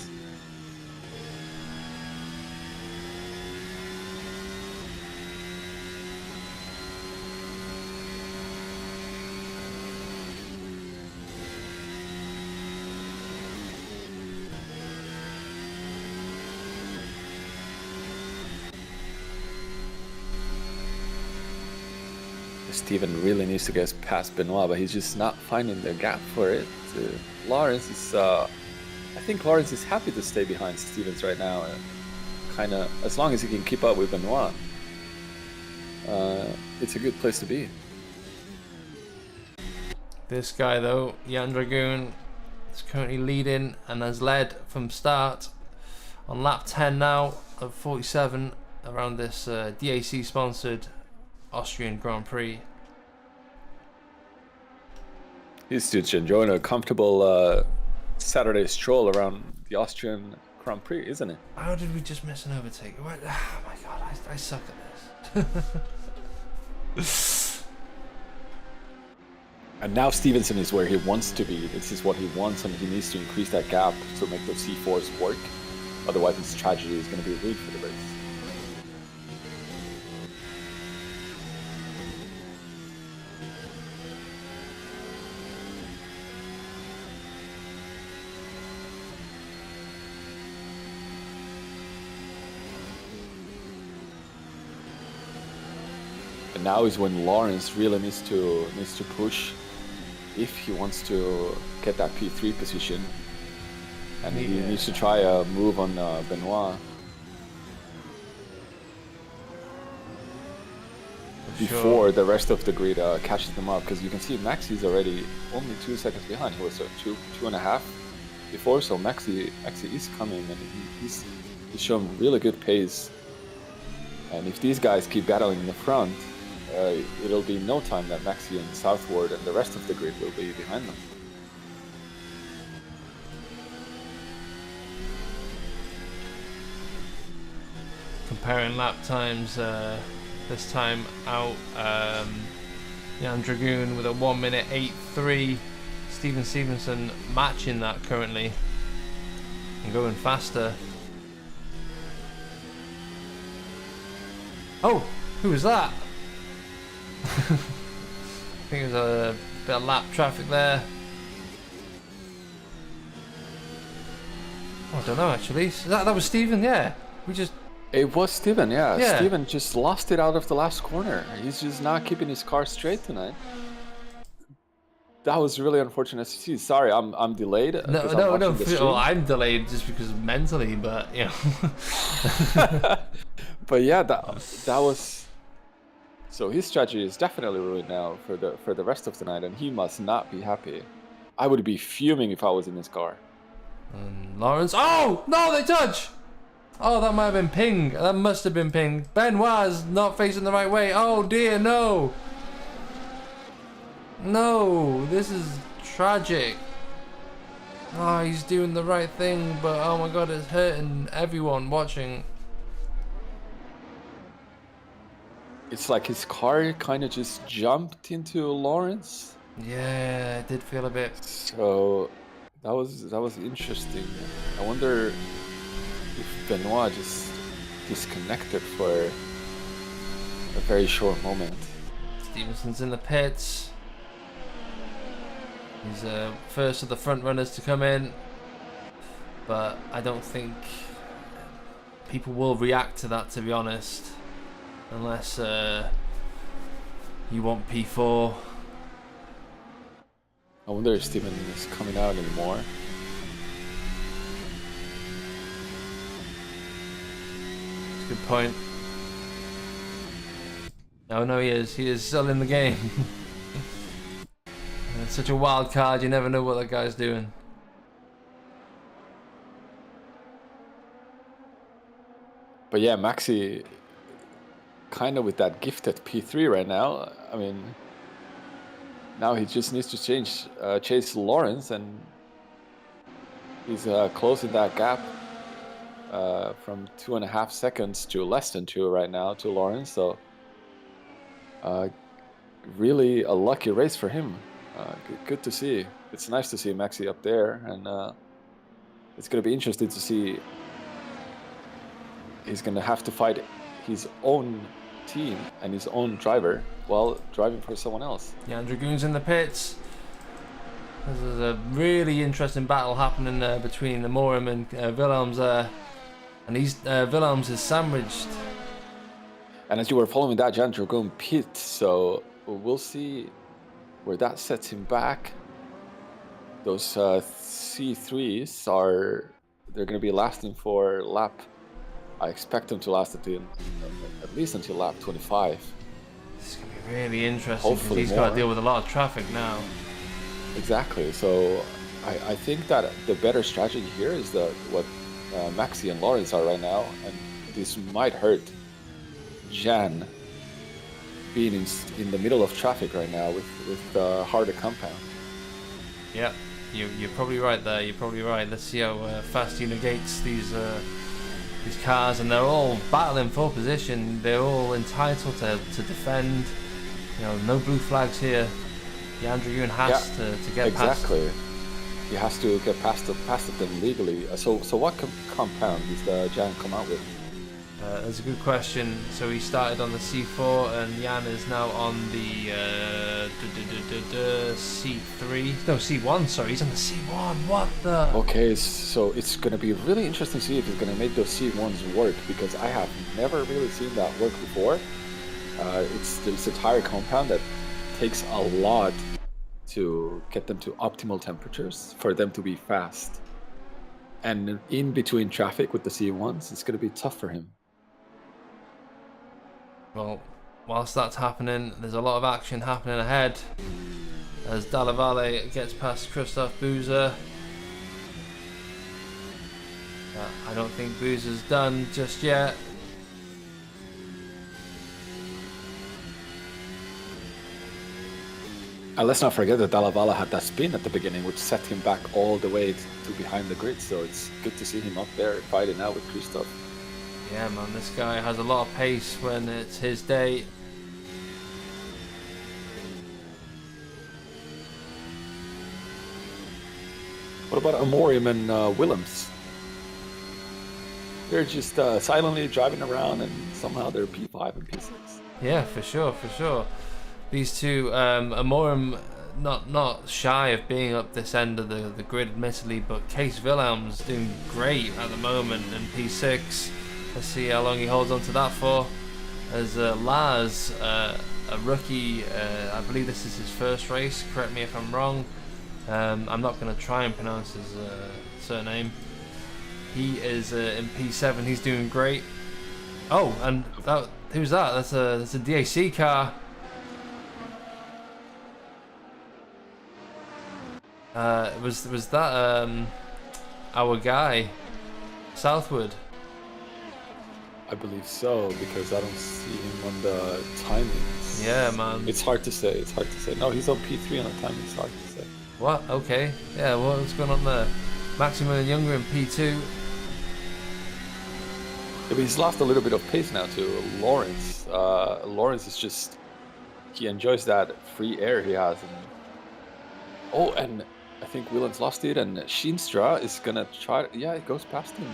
Steven really needs to get past Benoit, but he's just not finding the gap for it. Lawrence is, I think Lawrence is happy to stay behind Stevens right now, kind of as long as he can keep up with Benoit. It's a good place to be. This guy though, Jan Dragoon, is currently leading and has led from start on lap 10 now of 47 around this DAC sponsored Austrian Grand Prix. He's just enjoying a comfortable Saturday stroll around the Grand Prix, isn't it? How did we just miss an overtake? Oh my god, I suck at this. And now Stevenson is where he wants to be. This is what he wants, and he needs to increase that gap to make those C4s work. Otherwise, his strategy is going to be rude for the race. And now is when Lawrence really needs to push if he wants to get that P3 position, and he needs to try a move on Benoit before the rest of the grid catches them up, because you can see Maxi's already only 2 seconds behind. He was 2.5 before, so Maxi is coming, and he's shown really good pace. And if these guys keep battling in the front, it'll be no time that Maxi and Southward and the rest of the grid will be behind them. Comparing lap times, this time out, Jan Dragoon with a 1:08.3. Stevenson matching that currently and going faster. Oh, who was that? I think it was a bit of lap traffic there. Oh, I don't know actually. That was Steven, yeah. It was Steven, yeah. Steven just lost it out of the last corner. He's just not keeping his car straight tonight. that was really unfortunate to see. Sorry, I'm delayed No, because I'm no, watching no. the stream. Well, I'm delayed just because mentally, but you know. But yeah, that was. So his strategy is definitely ruined now for the rest of the night, and he must not be happy. I would be fuming if I was in his car. Lawrence. Oh no, they touch. Oh, that might have been ping. That must have been ping. Benoit's not facing the right way. Oh dear, no. No, this is tragic. Oh, he's doing the right thing, but oh my god, it's hurting everyone watching. It's like his car kind of just jumped into Lawrence. Yeah, I did feel a bit. So that was interesting. I wonder if Benoit just disconnected for a very short moment. Stevenson's in the pits. He's first of the front runners to come in, but I don't think people will react to that, to be honest, unless you want P4. I wonder if Steven is coming out anymore. That's a good point. No, he is. He is still in the game. It's such a wild card, you never know what that guy's doing. But yeah, Maxi kind of with that gifted P3 right now. I mean, now he just needs to chase Lawrence, and he's closing that gap from 2.5 seconds to less than 2 right now to Lawrence. So really a lucky race for him. Good to see. It's nice to see Maxi up there, and it's going to be interesting to see. He's going to have to fight his own team and his own driver while driving for someone else. Yeah, Dragoon's in the pits. There's a really interesting battle happening between Morim and Wilhelms there. And Wilhelms is sandwiched. And as you were following that, Jan Dragoon pit, so we'll see where that sets him back. Those C3s they're going to be lasting for lap. I expect them to last at least until lap 25. This is going to be really interesting because Hopefully he's got to deal with a lot of traffic now. Exactly. So I think that the better strategy here is what Maxi and Lawrence are right now, and this might hurt Jan being in the middle of traffic right now with the harder compound. Yeah, you're probably right there. You're probably right. Let's see how fast he negates these cars, and they're all battling for position. They're all entitled to defend. You know, no blue flags here. Jan Dragoon has to get past. Exactly. He has to get past them legally. So what compound does Jan come out with? That's a good question. So he started on the C4, and Jan is now on the C3. No, C1. Sorry, he's on the C1. What the? Okay, so it's going to be really interesting to see if he's going to make those C1s work, because I have never really seen that work before. It's this entire compound that takes a lot to get them to optimal temperatures for them to be fast. And in between traffic with the C1s, it's going to be tough for him. Well, whilst that's happening, there's a lot of action happening ahead as Dalla Valle gets past Christoph Boozer. I don't think Boozer's done just yet. And let's not forget that Dalla Valle had that spin at the beginning, which set him back all the way to behind the grid. So it's good to see him up there fighting out with Christoph. Yeah, man, this guy has a lot of pace when it's his day. What about Amorium and Willems? They're just silently driving around, and somehow they're P5 and P6. Yeah, for sure, for sure. These two, Amorim, not shy of being up this end of the grid, admittedly, but Case Wilhelm's doing great at the moment in P6. Let's see how long he holds on to that for. as Lars, a rookie, I believe this is his first race, correct me if I'm wrong. I'm not going to try and pronounce his surname. He is in P7, he's doing great. Oh, and who's that? That's a DAC car. Was that our guy, Southwood? I believe so, because I don't see him on the timings. Yeah, man. It's hard to say. It's hard to say. No, he's on P3 on the timing. It's hard to say. What? Okay. Yeah. What's going on there? Maximilian Younger in P2. Yeah, but he's lost a little bit of pace now to Lawrence. Lawrence is just, he enjoys that free air he has. And, and I think Wieland's lost it, and Schienstra is gonna try. Yeah, it goes past him.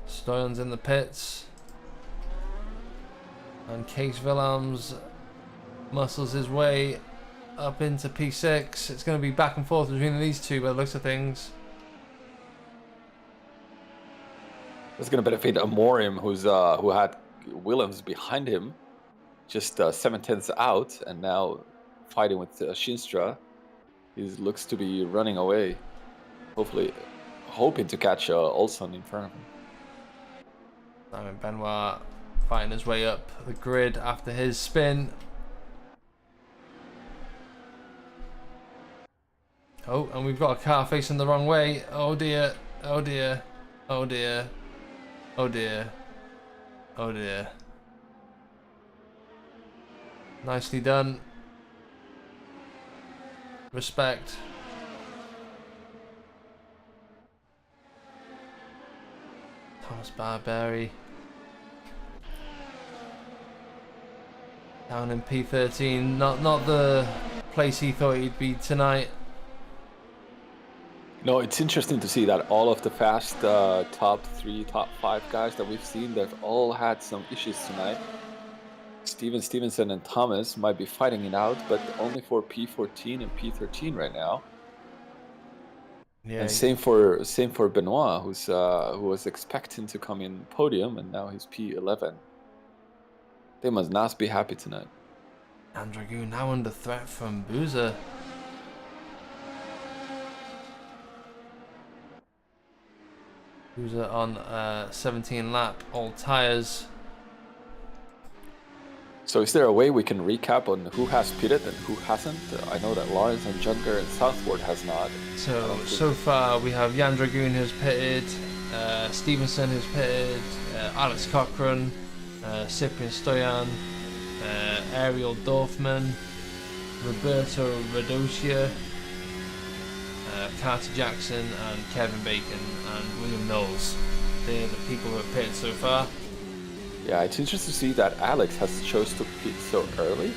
Stoyan's in the pits. And Kees Willems muscles his way up into P6. It's going to be back and forth between these two by the looks of things. That's gonna benefit Amorim, who had Willems behind him, just 7/10 out, and now fighting with Schienstra. He looks to be running away, hopefully hoping to catch Olsen in front of him. Simon Benoit fighting his way up the grid after his spin. Oh, and we've got a car facing the wrong way. Oh dear, oh dear, oh dear, oh dear, oh dear. Nicely done. Respect. Thomas Barberi down in P13, not the place he thought he'd be tonight. No, it's interesting to see that all of the fast top 3, top 5 guys that we've seen, they've all had some issues tonight. Stevenson and Thomas might be fighting it out, but only for P14 and P13 right now. Yeah, and same for Benoit, who was expecting to come in podium, and now he's P11. They must not be happy tonight. Andragoon now under threat from Boozer. Boozer on 17 lap, all tires. So is there a way we can recap on who has pitted and who hasn't? I know that Lawrence and Junker and Southward has not. So far we have Jan Dragoon who's pitted, Stevenson who's pitted, Alex Cochran, Cyprian Stoyan, Ariel Dorfman, Roberto Radosia, Carter Jackson and Kevin Bacon and William Knowles. They're the people who have pitted so far. Yeah, it's interesting to see that Alex has chose to pit so early.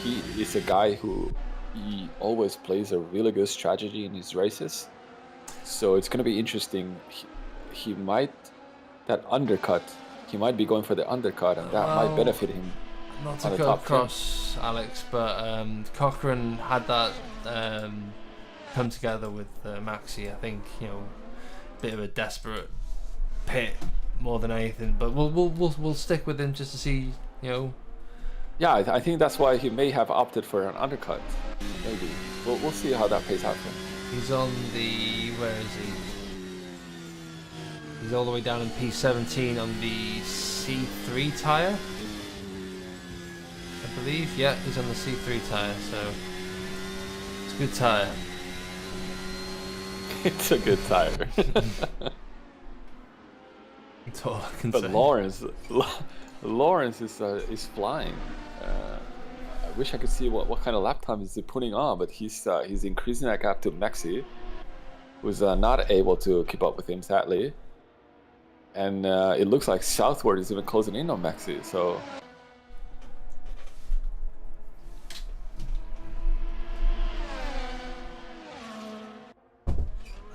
He is a guy who he always plays a really good strategy in his races. So it's going to be interesting. He might, that undercut, he might be going for the undercut, and that might benefit him. Not to go across Alex, but Cochran had that come together with Maxi. I think, you know, a bit of a desperate pit more than anything, but we'll stick with him just to see, you know. Yeah, I think that's why he may have opted for an undercut. Maybe we'll see how that plays out for him. He's on the, where is he? He's all the way down in P17 on the C3 tire, I believe. Yeah, he's on the C3 tire, so it's a good tire. It's a good tire. That's all I can but say. Lawrence is flying. I wish I could see what kind of lap time is he putting on, but he's increasing that gap to Maxi, who's not able to keep up with him, sadly. And it looks like Southward is even closing in on Maxi, so.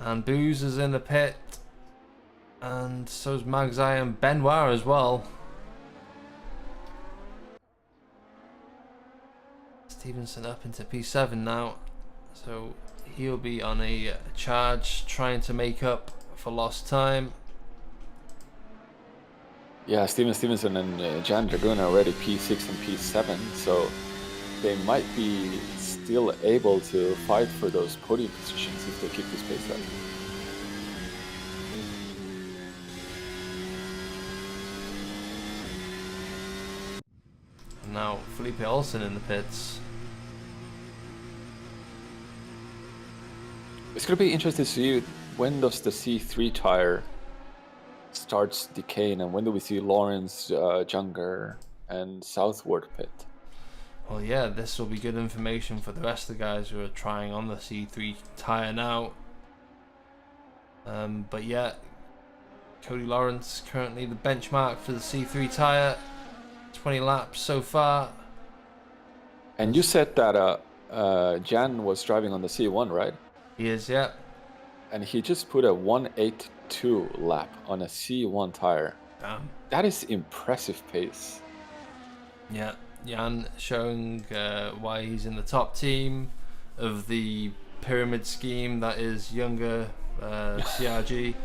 And Booze is in the pit. And so's Magzai and Benoit as well. Stevenson up into P7 now. So he'll be on a charge trying to make up for lost time. Yeah, Steven Stevenson and Jan Dragoon are already P6 and P7, so they might be still able to fight for those podium positions if they keep this pace up. And now Felipe Olsen in the pits. It's going to be interesting to see when does the C3 tire starts decaying, and when do we see Lawrence, Junger, and Southward pit? Well, yeah, this will be good information for the rest of the guys who are trying on the C3 tyre now. But yeah, Cody Lawrence currently the benchmark for the C3 tyre. 20 laps so far. And you said that Jan was driving on the C1, right? He is, yeah. And he just put a 182 lap on a C1 tire. Damn. That is impressive pace. Yeah, Jan showing why he's in the top team of the pyramid scheme that is younger CRG.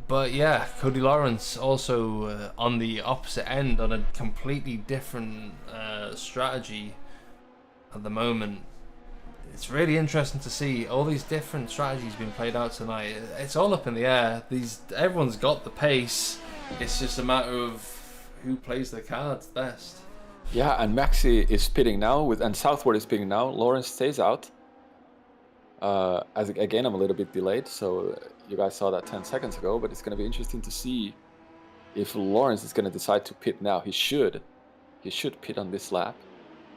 But yeah, Cody Lawrence also on the opposite end on a completely different strategy at the moment. It's really interesting to see all these different strategies being played out tonight. It's all up in the air. Everyone's got the pace. It's just a matter of who plays the cards best. Yeah, and Maxi is pitting now, and Southward is pitting now. Lawrence stays out. Again, I'm a little bit delayed, so you guys saw that 10 seconds ago, but it's going to be interesting to see if Lawrence is going to decide to pit now. He should pit on this lap.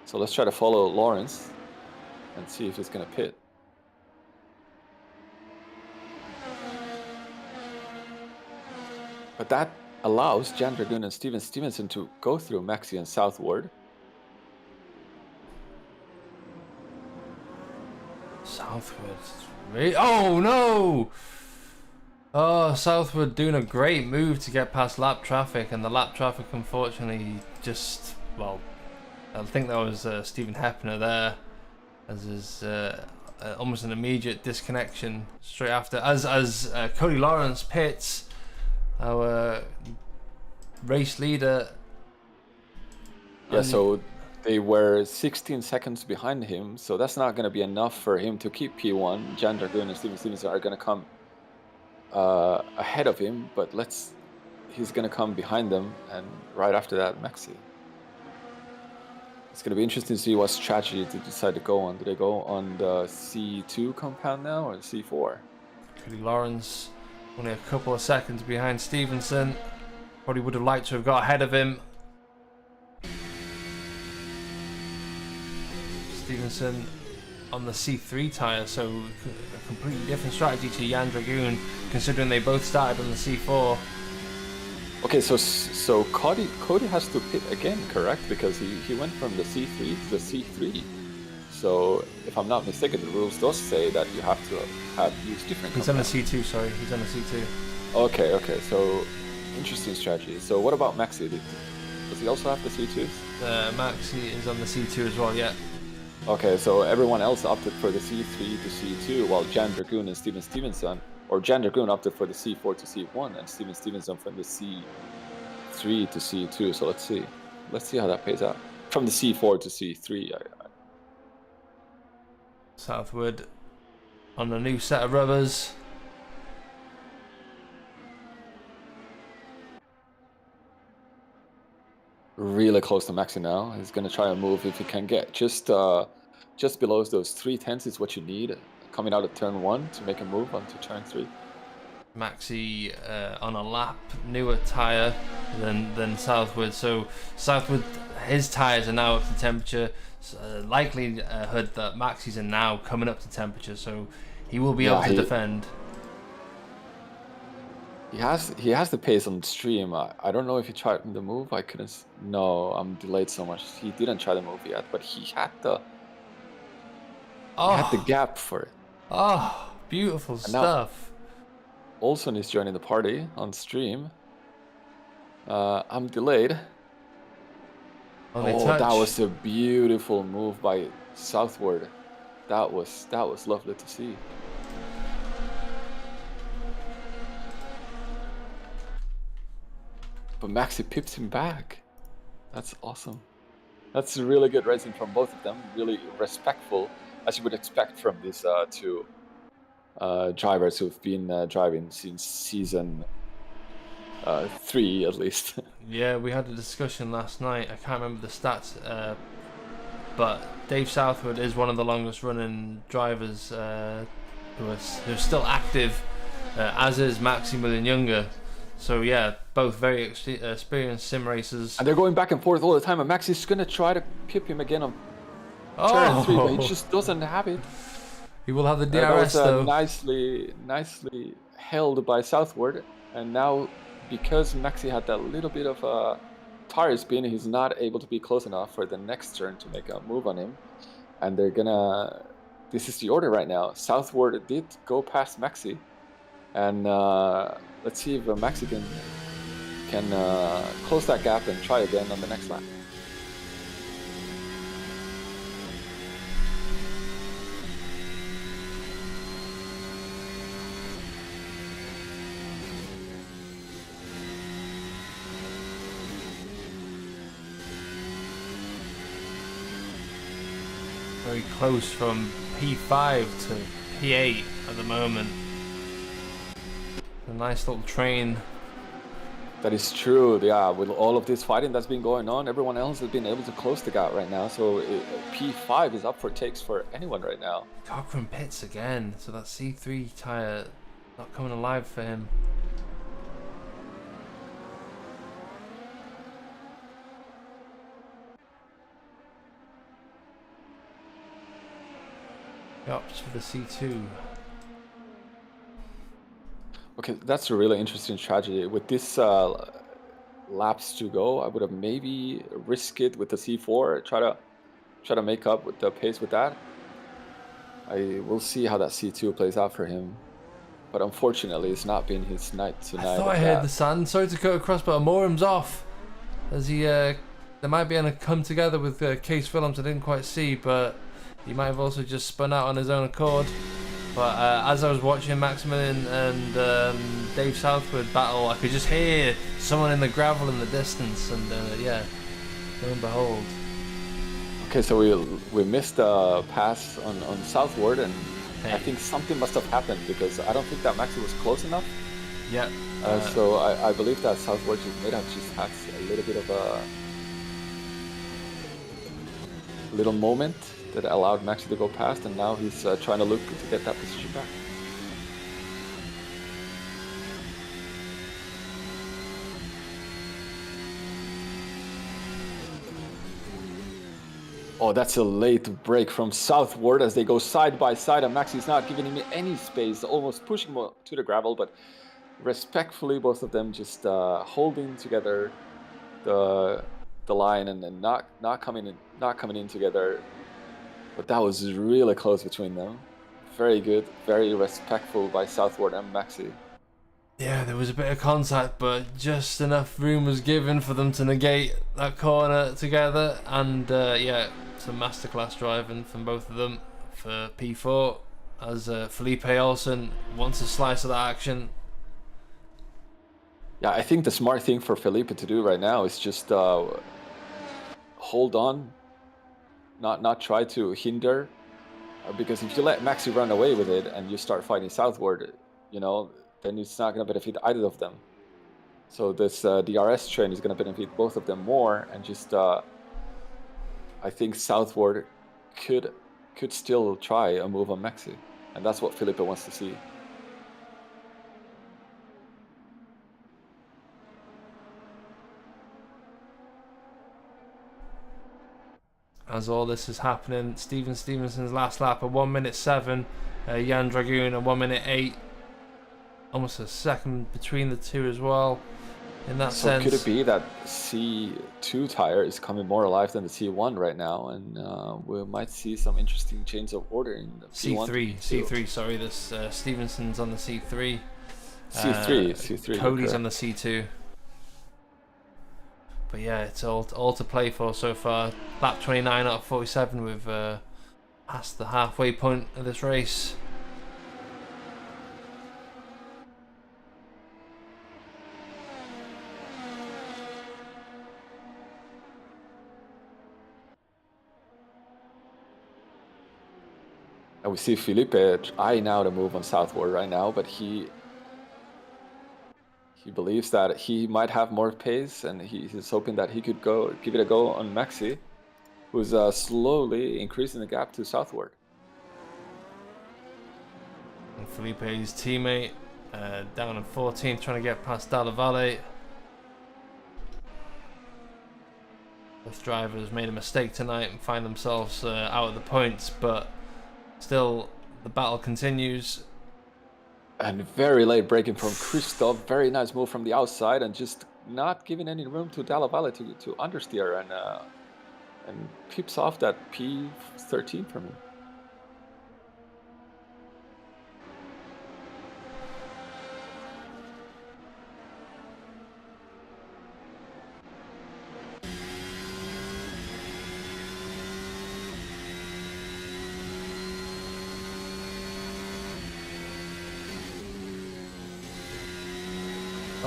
So let's try to follow Lawrence and see if he's going to pit. But that allows Jan Dragoon and Steven Stevenson to go through Maxi and Southward. Southward. Oh no! Oh, Southward doing a great move to get past lap traffic, and the lap traffic unfortunately just, well, I think that was Stephen Hepner there, as is almost an immediate disconnection straight after, as Cody Lawrence pits, our race leader. Yeah, so they were 16 seconds behind him, so that's not going to be enough for him to keep P1. Jan Dragoon and Steven Stevenson are going to come ahead of him, but he's going to come behind them, and right after that, Maxi. It's going to be interesting to see what strategy to decide to go on. Do they go on the C2 compound now or the C4? Cody Lawrence only a couple of seconds behind Stevenson. Probably would have liked to have got ahead of him. Stevenson on the C3 tyre, so a completely different strategy to Jan Dragoon, considering they both started on the C4. Okay, so Cody has to pit again, correct? Because he went from the C3 to the C3. So if I'm not mistaken, the rules does say that you have to use different. He's on the C2. Sorry, he's on the C2. Okay. So interesting strategy. So what about Maxi? Does he also have the C2s? Maxi is on the C2 as well. Yeah. Okay, so everyone else opted for the C3 to C2, while Jan Dragoon and Steven Stevenson, or Jan Dragoon opted for the C4 to C1, and Steven Stevenson from the C3 to C2. So let's see how that pays out. From the C4 to C3. Southward on a new set of rubbers. Really close to Maxi now. He's going to try and move if he can get just below those 3/10 is what you need coming out of turn 1 to make a move onto turn 3. Maxi on a lap newer tyre than Southward, so Southward, his tyres are now up to temperature. Likelihood that Maxi's are now coming up to temperature, so he will be able to defend. He has the pace on stream. I don't know if he tried the move. I couldn't. No, I'm delayed so much. He didn't try the move yet, but he had the gap for it. Oh, beautiful stuff. Olsen is joining the party on stream. I'm delayed. That was a beautiful move by Southward. That was lovely to see. but Maxi pips him back. That's awesome. That's really good racing from both of them. Really respectful, as you would expect from these two drivers who've been driving since season 3 at least. Yeah, we had a discussion last night. I can't remember the stats, but Dave Southwood is one of the longest running drivers who's still active, as is Maximilian Younger. So yeah, both very experienced sim racers. And they're going back and forth all the time, and Maxi's gonna try to pip him again on turn 3, but he just doesn't have it. He will have the That DRS was though. nicely held by Southward, and now because Maxi had that little bit of a tire spin, he's not able to be close enough for the next turn to make a move on him. And they're gonna. This is the order right now. Southward did go past Maxi, and let's see if Maxi can close that gap and try again on the next lap. Very close from P5 to P8 at the moment. A nice little train. That is true, yeah. With all of this fighting that's been going on, everyone else has been able to close the gap right now. So P5 is up for takes for anyone right now. Cochrane pits again, so that C3 tyre not coming alive for him. He opts for the C2. Okay, that's a really interesting tragedy. With this laps to go, I would have maybe risked it with the C4, try to make up with the pace with that. I will see how that C2 plays out for him. But unfortunately, it's not been his night tonight. I thought I heard the sand. Sorry to cut across, but Amorum's off. As he, they might be able to come together with Case Films. I didn't quite see, but he might have also just spun out on his own accord. But as I was watching Maximilian and Dave Southwood battle, I could just hear someone in the gravel in the distance, and yeah, lo and behold. Okay, so we missed a pass on Southward, and I think something must have happened because I don't think that Maxi was close enough. Yeah. So I believe that Southward may have just had a little bit of a little moment that allowed Maxi to go past, and now he's trying to look to get that position back. Oh, that's a late break from Southward as they go side by side, and Maxi's not giving him any space, almost pushing him to the gravel, but respectfully, both of them just holding together the line and then not coming in together. But that was really close between them. Very good, very respectful by Southward and Maxi. Yeah, there was a bit of contact, but just enough room was given for them to negate that corner together. And yeah, some masterclass driving from both of them for P4, as Felipe Olsen wants a slice of that action. Yeah, I think the smart thing for Felipe to do right now is just hold on, not try to hinder, because if you let Maxi run away with it and you start fighting Southward, you know, then it's not going to benefit either of them. So this DRS train is going to benefit both of them more, and just I think Southward could still try a move on Maxi, and that's what Felipe wants to see. As all this is happening, Steven Stevenson's last lap at 1:07, Jan Dragoon at 1:08, almost a second between the two as well. In that sense, could it be that C2 tire is coming more alive than the C1 right now, and we might see some interesting change of order in the C3? Sorry, this Stevenson's on the C3. C3. Cody's okay. on the C2. But yeah, it's all to play for so far. Lap 29 out of 47. We've passed the halfway point of this race. And we see Felipe eyeing out a move on southward right now, but he believes that he might have more pace, and he's hoping that he could give it a go on Maxi, who's slowly increasing the gap to southward. And Felipe's teammate down in 14th, trying to get past Dalla Valle. Both drivers made a mistake tonight and find themselves out of the points, but still the battle continues. And very late braking from Christoph. Very nice move from the outside, and just not giving any room to Dalla Valle to understeer, and peeps off that P13 from him.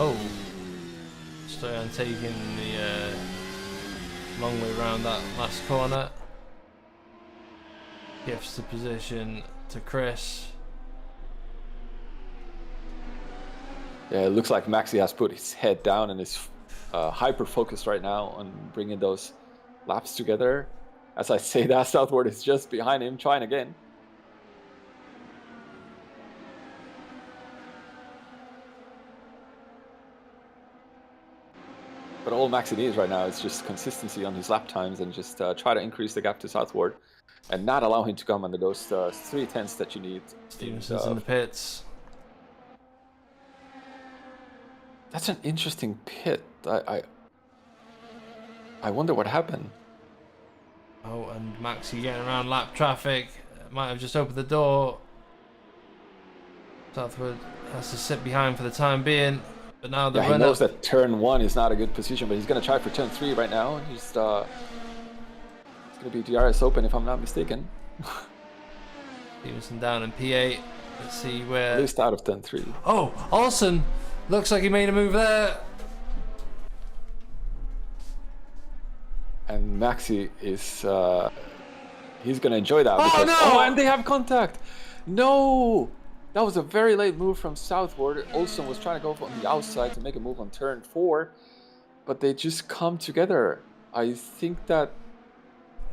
Oh, Stoyan taking the long way around that last corner. Gives the position to Chris. Yeah, it looks like Maxi has put his head down and is hyper focused right now on bringing those laps together. As I say that, southward is just behind him, trying again. But all Maxi needs right now is just consistency on his lap times, and just try to increase the gap to southward and not allow him to come under those 3/10 that you need. Stevenson's in the pits. That's an interesting pit. I wonder what happened. Oh, and Maxi getting around lap traffic. Might have just opened the door. Southwood has to sit behind for the time being. But now the he knows that turn 1 is not a good position, but he's going to try for turn 3 right now. It's going to be DRS open, if I'm not mistaken. Stevenson down in P8. Let's see where... At least out of turn 3. Oh, Olsen! Looks like he made a move there. And Maxi is... he's going to enjoy that. Oh, no! Oh, and they have contact! No! That was a very late move from southward. Olsen was trying to go on the outside to make a move on turn 4, but they just come together. I think that...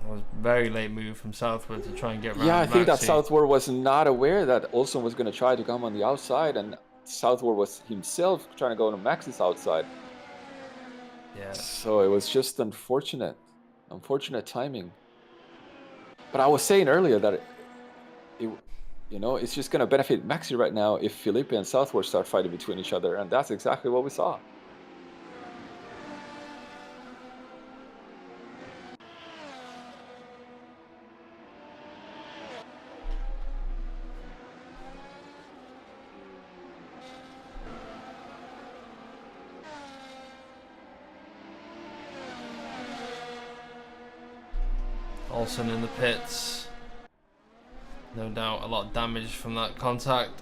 That was a very late move from southward to try and get around Yeah, I think that Maxi. southward was not aware that Olsen was going to try to come on the outside, and southward was himself trying to go on Maxi's outside. Yeah. So it was just unfortunate timing. But I was saying earlier that it's just going to benefit Maxi right now if Felipe and southward start fighting between each other, and that's exactly what we saw. Olsen in the pits. No doubt a lot of damage from that contact.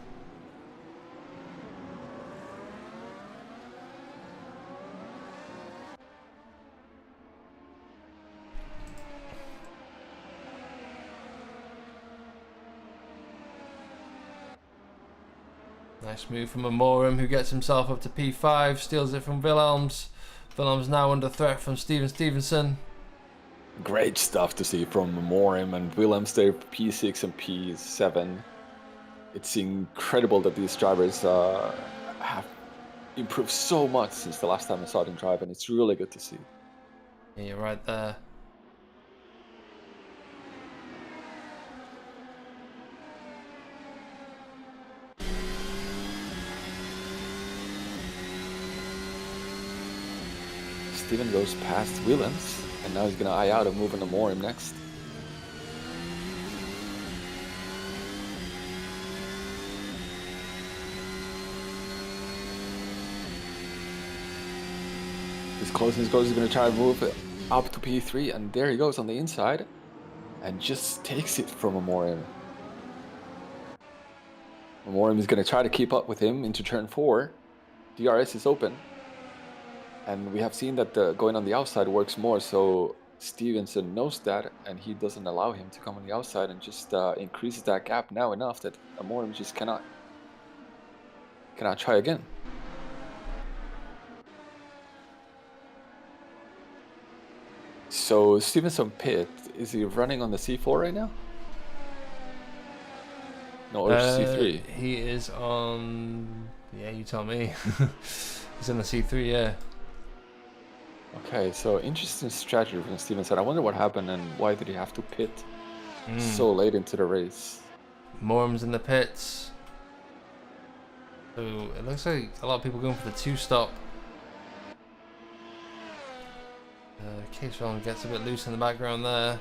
Nice move from Amorim, who gets himself up to P5, steals it from Wilhelms. Wilhelms now under threat from Stevenson. Great stuff to see from Amorim and Willems there, P6 and P7. It's incredible that these drivers have improved so much since the last time I saw them drive, and it's really good to see. Yeah, you're right there. Steven goes past Willems, and now he's going to eye out a move on Amorim next. He's closing his goals, he's going to try to move up to P3, and there he goes on the inside, and just takes it from Amorim. Amorim is going to try to keep up with him into turn 4. DRS is open. And we have seen that going on the outside works more, so Stevenson knows that, and he doesn't allow him to come on the outside, and just increases that gap now enough that Amorim just cannot try again. So Stevenson pit, is he running on the C4 right now? No, or C3? He is on. Yeah, you tell me. He's on the C3, yeah. Okay, so interesting strategy from Stevenson. I wonder what happened and why did he have to pit so late into the race. Morum's in the pits. So it looks like a lot of people going for the 2-stop. Case Rollin gets a bit loose in the background there.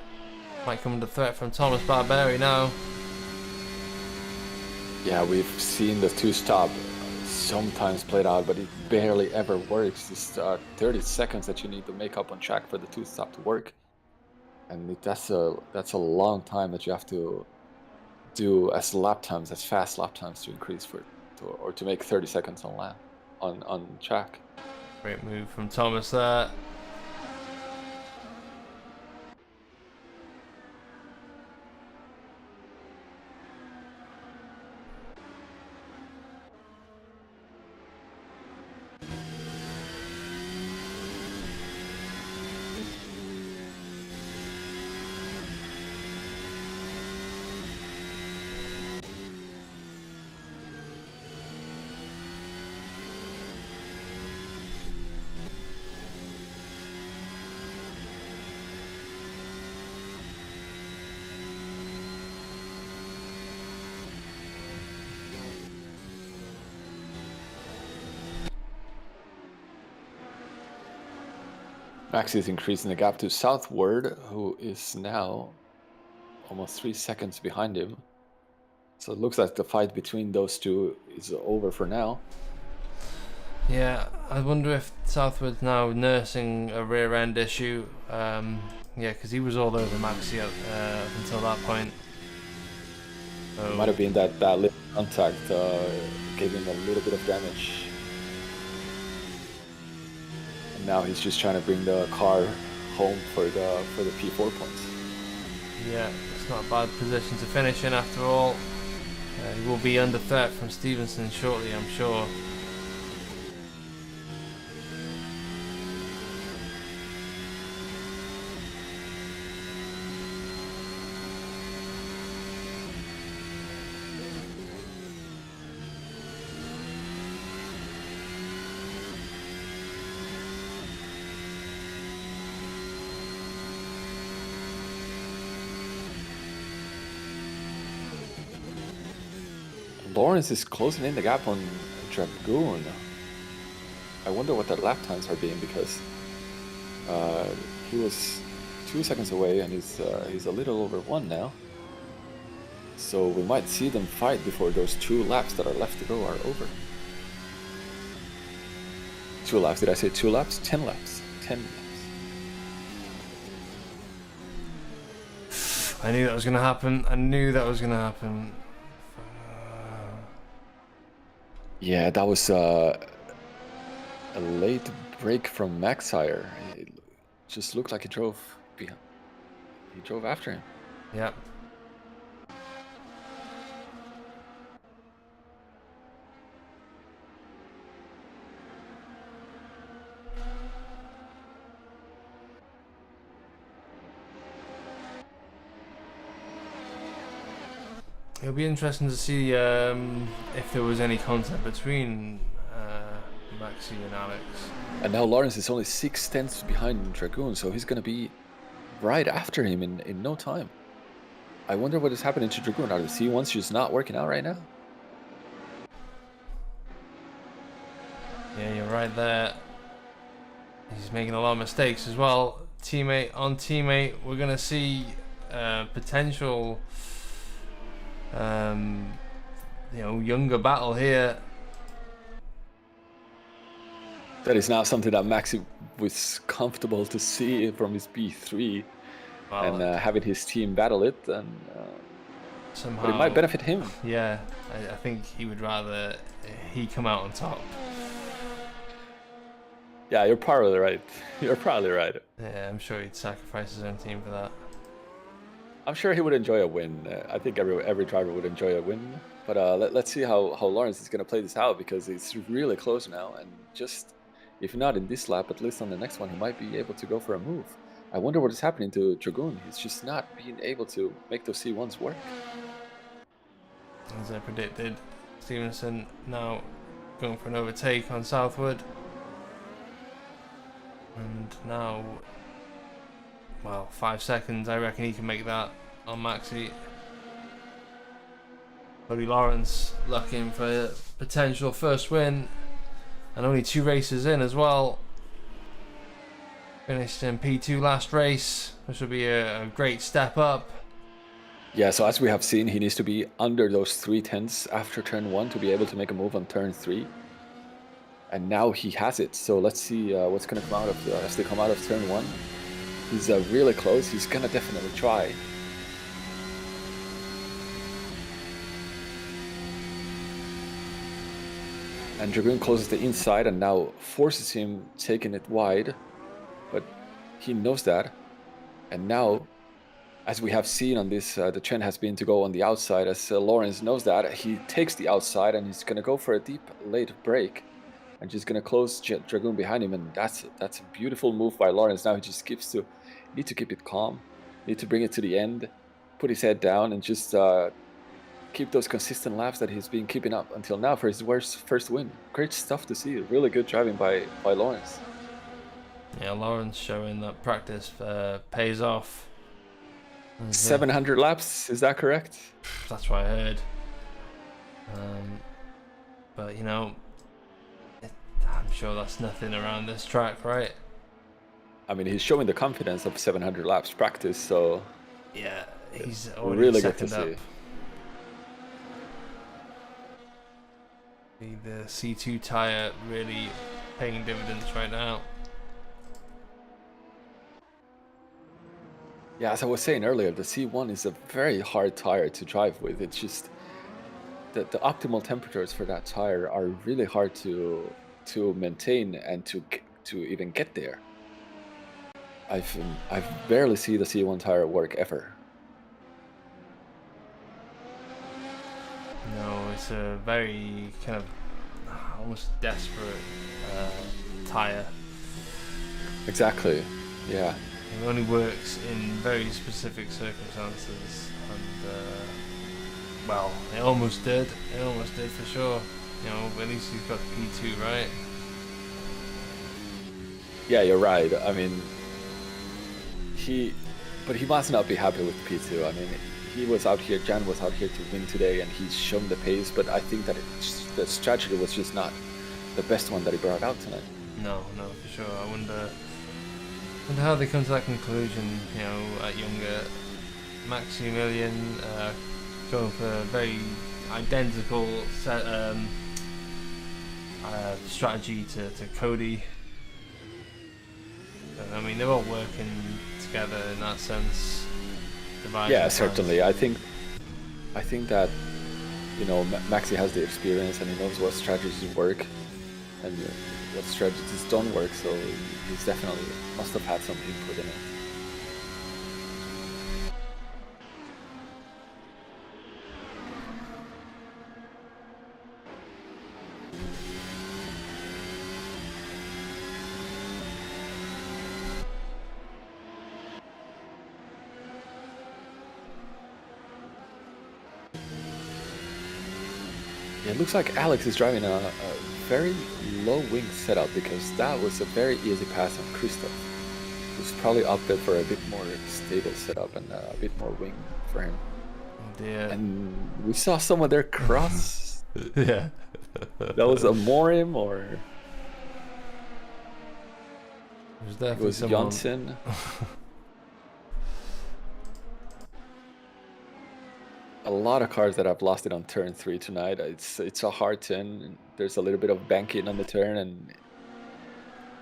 Might come under threat from Thomas Barberi now. Yeah, we've seen the 2-stop sometimes played out, but it barely ever works. It's 30 seconds that you need to make up on track for the 2-stop to work, and that's a long time that you have to do as fast lap times to increase or to make 30 seconds on track. Great move from Thomas there. Max is increasing the gap to Southward, who is now almost 3 seconds behind him. So it looks like the fight between those two is over for now. Yeah, I wonder if Southward's now nursing a rear end issue. Yeah, because he was all over Maxi up until that point. So It might have been that little contact gave him a little bit of damage. And now he's just trying to bring the car home for the P4 points. yeah, it's not a bad position to finish in after all. He will be under threat from Stevenson shortly, I'm sure. Lawrence is closing in the gap on Dragoon. I wonder what their lap times are being, because he was 2 seconds away and he's a little over 1 now. So we might see them fight before those 2 laps that are left to go are over. 2 laps, did I say 2 laps? 10 laps. 10 laps. I knew that was going to happen. I knew that was going to happen. Yeah, that was a late break from Maxire. It just looked like he drove behind. He drove after him. Yep. It'll be interesting to see if there was any contact between Maxi and Alex. And now Lawrence is only 6/10 behind Dragoon, so he's going to be right after him in no time. I wonder what is happening to Dragoon. Are the C1s just not working out right now? Yeah, you're right there. He's making a lot of mistakes as well. Teammate on teammate. We're going to see potential younger battle here. That is now something that Maxi was comfortable to see from his B3, and having his team battle it, and somehow, but it might benefit him. Yeah, I think he would rather he come out on top. Yeah, you're probably right. You're probably right. Yeah, I'm sure he'd sacrifice his own team for that. I'm sure he would enjoy a win. I think every driver would enjoy a win. But let's see how Lawrence is going to play this out, because it's really close now. And just, if not in this lap, at least on the next one, he might be able to go for a move. I wonder what is happening to Dragoon. He's just not being able to make those C1s work. As I predicted, Stevenson now going for an overtake on Southwood. And now, well, 5 seconds, I reckon he can make that on Maxi. Cody Lawrence looking for a potential first win, and only 2 races in as well. Finished in P2 last race, which will be a great step up. Yeah, so as we have seen, he needs to be under those 3/10s after turn 1 to be able to make a move on turn 3. And now he has it, so let's see what's going to come out of as they come out of turn 1. He's really close. He's going to definitely try. And Dragoon closes the inside and now forces him taking it wide. But he knows that. And now, as we have seen on this, the trend has been to go on the outside. As Lawrence knows that, he takes the outside and he's going to go for a deep late break. And just going to close Dragoon behind him. And that's a beautiful move by Lawrence. Now he just need to keep it calm. Need to bring it to the end. Put his head down and just keep those consistent laps that he's been keeping up until now for his first win. Great stuff to see. Really good driving by Lawrence. Yeah, Lawrence showing that practice pays off. 700 laps, is that correct? That's what I heard. But you know, I'm sure that's nothing around this track, right? I mean, he's showing the confidence of 700 laps practice, so yeah, he's already really good to second up. see. The C2 tyre really paying dividends right now. Yeah, as I was saying earlier, the C1 is a very hard tire to drive with. It's just the optimal temperatures for that tire are really hard to maintain and to even get there. I've barely seen the C1 tire work ever. No, it's a very kind of almost desperate tire. Exactly. Yeah. It only works in very specific circumstances, and well, it almost did. It almost did for sure. You know, at least he's got P2, right? Yeah, you're right. I mean, but he must not be happy with P2. I mean, he was out here, Jan was out here to win today, and he's shown the pace, but I think that the strategy was just not the best one that he brought out tonight. No, for sure. I wonder how they come to that conclusion, you know, at younger. Maximilian going for a very identical strategy to Cody. I mean, they're all working together in that sense. Yeah, certainly. I think that, you know, Maxi has the experience and he knows what strategies work and what strategies don't work, so he's definitely must have had some input in it. Yeah, it looks like Alex is driving a very low wing setup, because that was a very easy pass on Christoph. He's probably opted for a bit more stable setup and a bit more wing for him. Oh dear. And we saw some of their cross. Yeah. That was a Morim, or it was Janssen. A lot of cars that have lost it on turn 3 tonight. It's a hard turn. There's a little bit of banking on the turn, and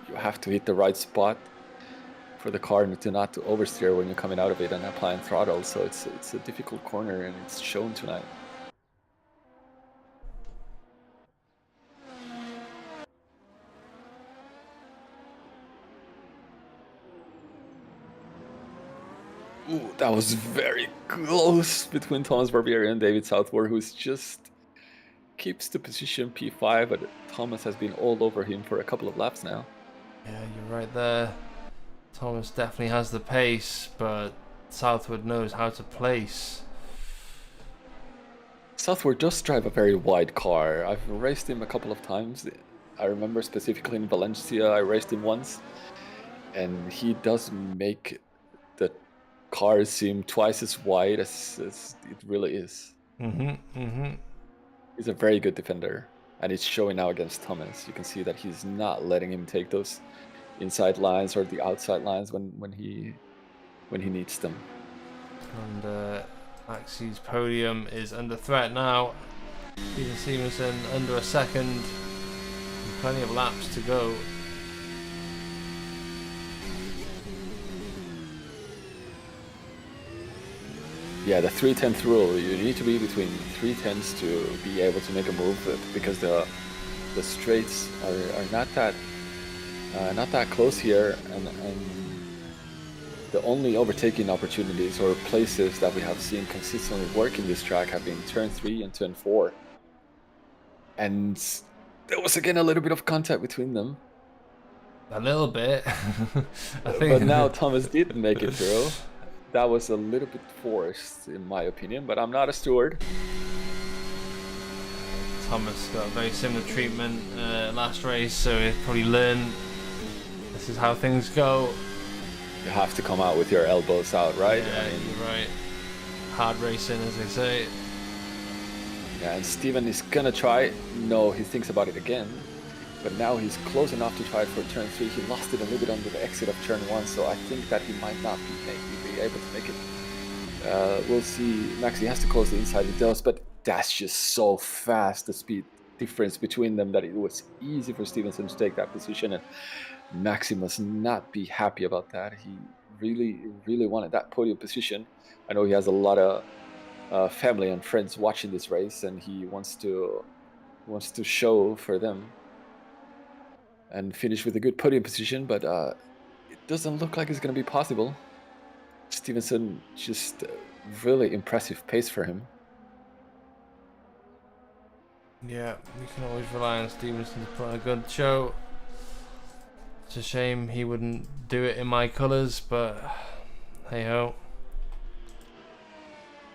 you have to hit the right spot for the car to not to oversteer when you're coming out of it and applying throttle. So it's a difficult corner, and it's shown tonight. Ooh, that was very close between Thomas Barbieri and David Southward, who's just keeps the position P5, but Thomas has been all over him for a couple of laps now. Yeah, you're right there. Thomas definitely has the pace, but Southward knows how to place. Southward does drive a very wide car. I've raced him a couple of times. I remember specifically in Valencia, I raced him once, and he does make the car seem twice as wide as it really is. He's a very good defender, and it's showing now against Thomas. You can see that he's not letting him take those inside lines or the outside lines when he needs them. And Maxi's podium is under threat now. Peter Stevenson under a second, and plenty of laps to go. Yeah, the 3/10 rule. You need to be between 3/10s to be able to make a move, because the straights are not that close here, and the only overtaking opportunities or places that we have seen consistently work in this track have been turn 3 and turn 4, and there was again a little bit of contact between them. A little bit. I think. But now Thomas did make it through. That was a little bit forced, in my opinion, but I'm not a steward. Thomas got very similar treatment last race, so he probably learned this is how things go. You have to come out with your elbows out, right? Yeah, you're right. Hard racing, as they say. Yeah, and Steven is gonna try. No, he thinks about it again. But now he's close enough to try it for turn 3. He lost it a little bit under the exit of turn 1, so I think that he might not be able to make it. We'll see. Maxi has to close the inside, he does, but that's just so fast, the speed difference between them, that it was easy for Stevenson to take that position, and Maxi must not be happy about that. He really wanted that podium position. I know he has a lot of family and friends watching this race, and he wants to show for them and finish with a good podium position, but it doesn't look like it's going to be possible. Stevenson, just really impressive pace for him. Yeah, you can always rely on Stevenson to put on a good show. It's a shame he wouldn't do it in my colours, but hey ho.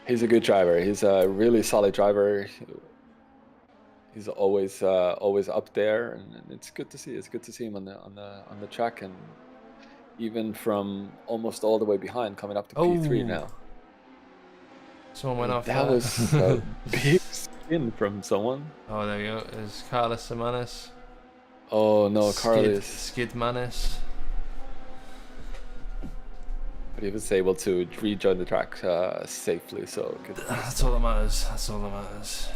He's a good driver. He's a really solid driver. He's always up there, and it's good to see. It's good to see him on the track, and even from almost all the way behind, coming up to P3 now. Someone went off. That was a big spin from someone. Oh, there you go. It's Carlos Semanis. Oh no, Carlos. Skid Manis. But he was able to rejoin the track safely, so good. That's all that matters. That's all that matters.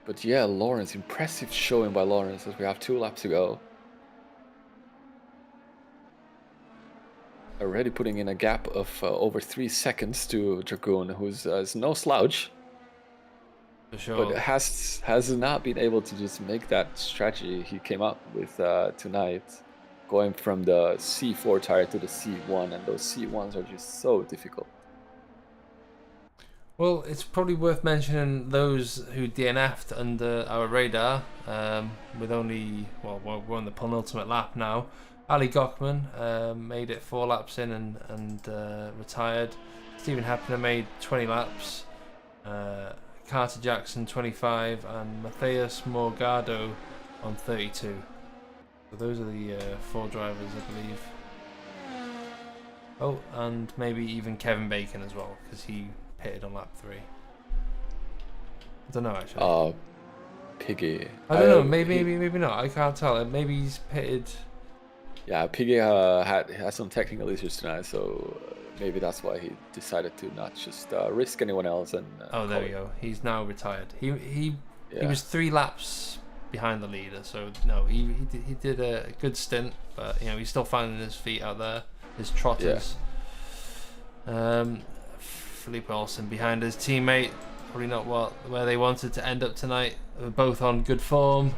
But yeah, Lawrence, impressive showing by Lawrence as we have 2 laps to go. Already putting in a gap of over 3 seconds to Dragoon, who's no slouch. For sure. But has not been able to just make that strategy he came up with tonight, going from the C4 tire to the C1, and those C1s are just so difficult. Well, it's probably worth mentioning those who DNF'd under our radar, with only, well, we're on the penultimate lap now. Ali Gochman made it 4 laps in and retired. Stephen Hepner made 20 laps. Carter Jackson 25, and Matheus Morgado on 32. So those are the 4 drivers, I believe. Oh, and maybe even Kevin Bacon as well, because he pitted on lap 3. I don't know actually. Piggy. I don't know. Maybe not. I can't tell. Maybe he's pitted. Yeah, Piggy had some technical issues tonight, so maybe that's why he decided to not just risk anyone else. And oh, there we go. He's now retired. He was 3 laps behind the leader, so no, he did a good stint, but you know, he's still finding his feet out there, his trotters. Yeah. Felipe Olsen behind his teammate, probably not where they wanted to end up tonight. They're both on good form.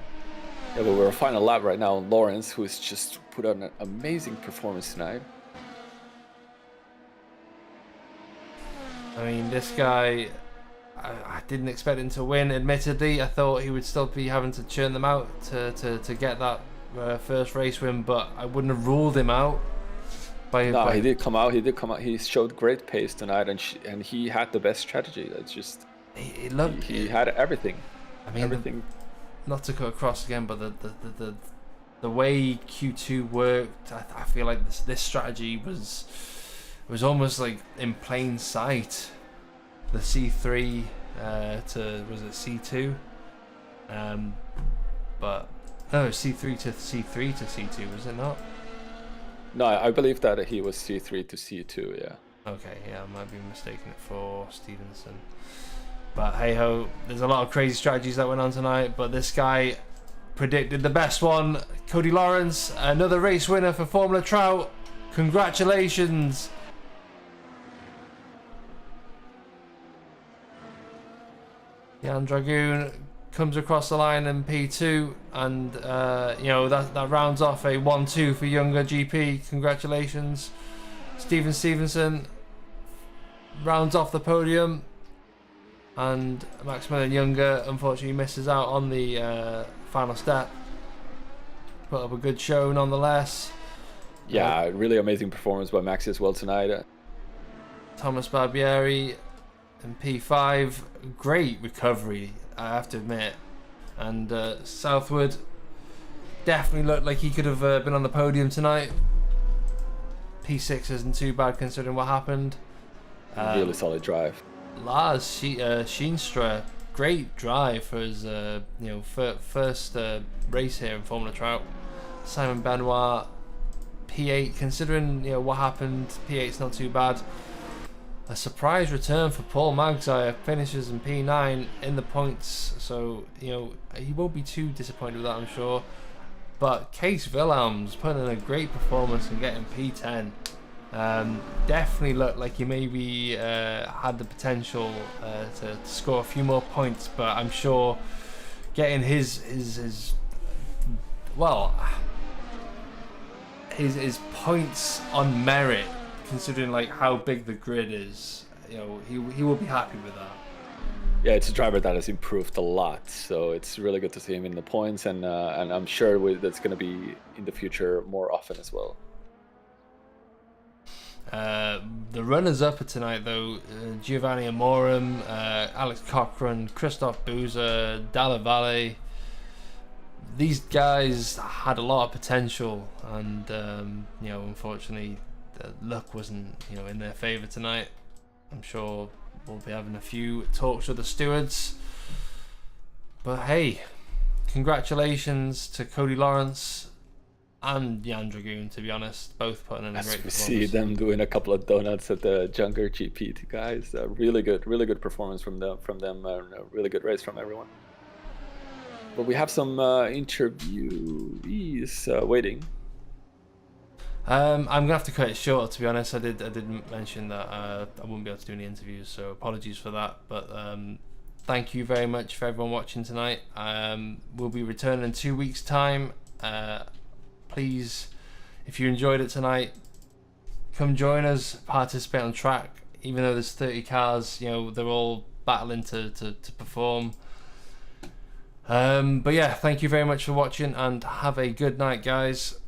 Yeah, but we're final lap right now. Lawrence, who has just put on an amazing performance tonight. I mean, this guy, I didn't expect him to win. Admittedly, I thought he would still be having to churn them out to get that first race win, but I wouldn't have ruled him out. No, he did come out. He did come out. He showed great pace tonight, and he had the best strategy. It's just he had everything. I mean, everything. Not to cut across again, but the way Q2 worked, I feel like this strategy was almost like in plain sight. The C3 to, was it C2? But no, C3 to C3 to C2, was it not? No, I believe that he was C3 to C2. Yeah. Okay, yeah, I might be mistaking it for Stevenson. But hey ho, there's a lot of crazy strategies that went on tonight, but this guy predicted the best one. Cody Lawrence, another race winner for Formula Trout. Congratulations. Jan Dragoon comes across the line in P2, and you know, that rounds off a 1-2 for Younger GP. Congratulations. Stevenson rounds off the podium, and Maximilian Younger unfortunately misses out on the final step. Put up a good show nonetheless. Yeah, really amazing performance by Max as well tonight. Thomas Barbieri in P5, great recovery, I have to admit. And Southwood definitely looked like he could have been on the podium tonight. P6 isn't too bad considering what happened. Really solid drive. Lars Sheenstra, great drive for his first race here in Formula Trout. Simon Benoit, P8, considering what happened, P8's not too bad. A surprise return for Paul Magzire, finishes in P9 in the points, so he won't be too disappointed with that, I'm sure. But Case Wilhelms putting in a great performance and getting P10. Definitely looked like he maybe had the potential to score a few more points, but I'm sure getting his points on merit, considering like how big the grid is, he will be happy with that. Yeah, it's a driver that has improved a lot, so it's really good to see him in the points, and I'm sure that's going to be in the future more often as well. The runners-up tonight, though, Giovanni Amorum, Alex Cochran, Christoph Boozer, Dalla Valle. These guys had a lot of potential, and unfortunately, the luck wasn't in their favour tonight. I'm sure we'll be having a few talks with the stewards. But hey, congratulations to Cody Lawrence and Jan Dragoon, to be honest, both putting in a great performance. See them doing a couple of donuts at the Junker GP, guys. Really good performance from them, and a really good race from everyone. But we have some interviewees waiting. I'm gonna have to cut it short, to be honest. I did mention that I wouldn't be able to do any interviews, so apologies for that. But thank you very much for everyone watching tonight. We'll be returning in 2 weeks' time. Please, if you enjoyed it tonight, come join us, participate on track. Even though there's 30 cars, they're all battling to perform. But yeah, thank you very much for watching, and have a good night, guys.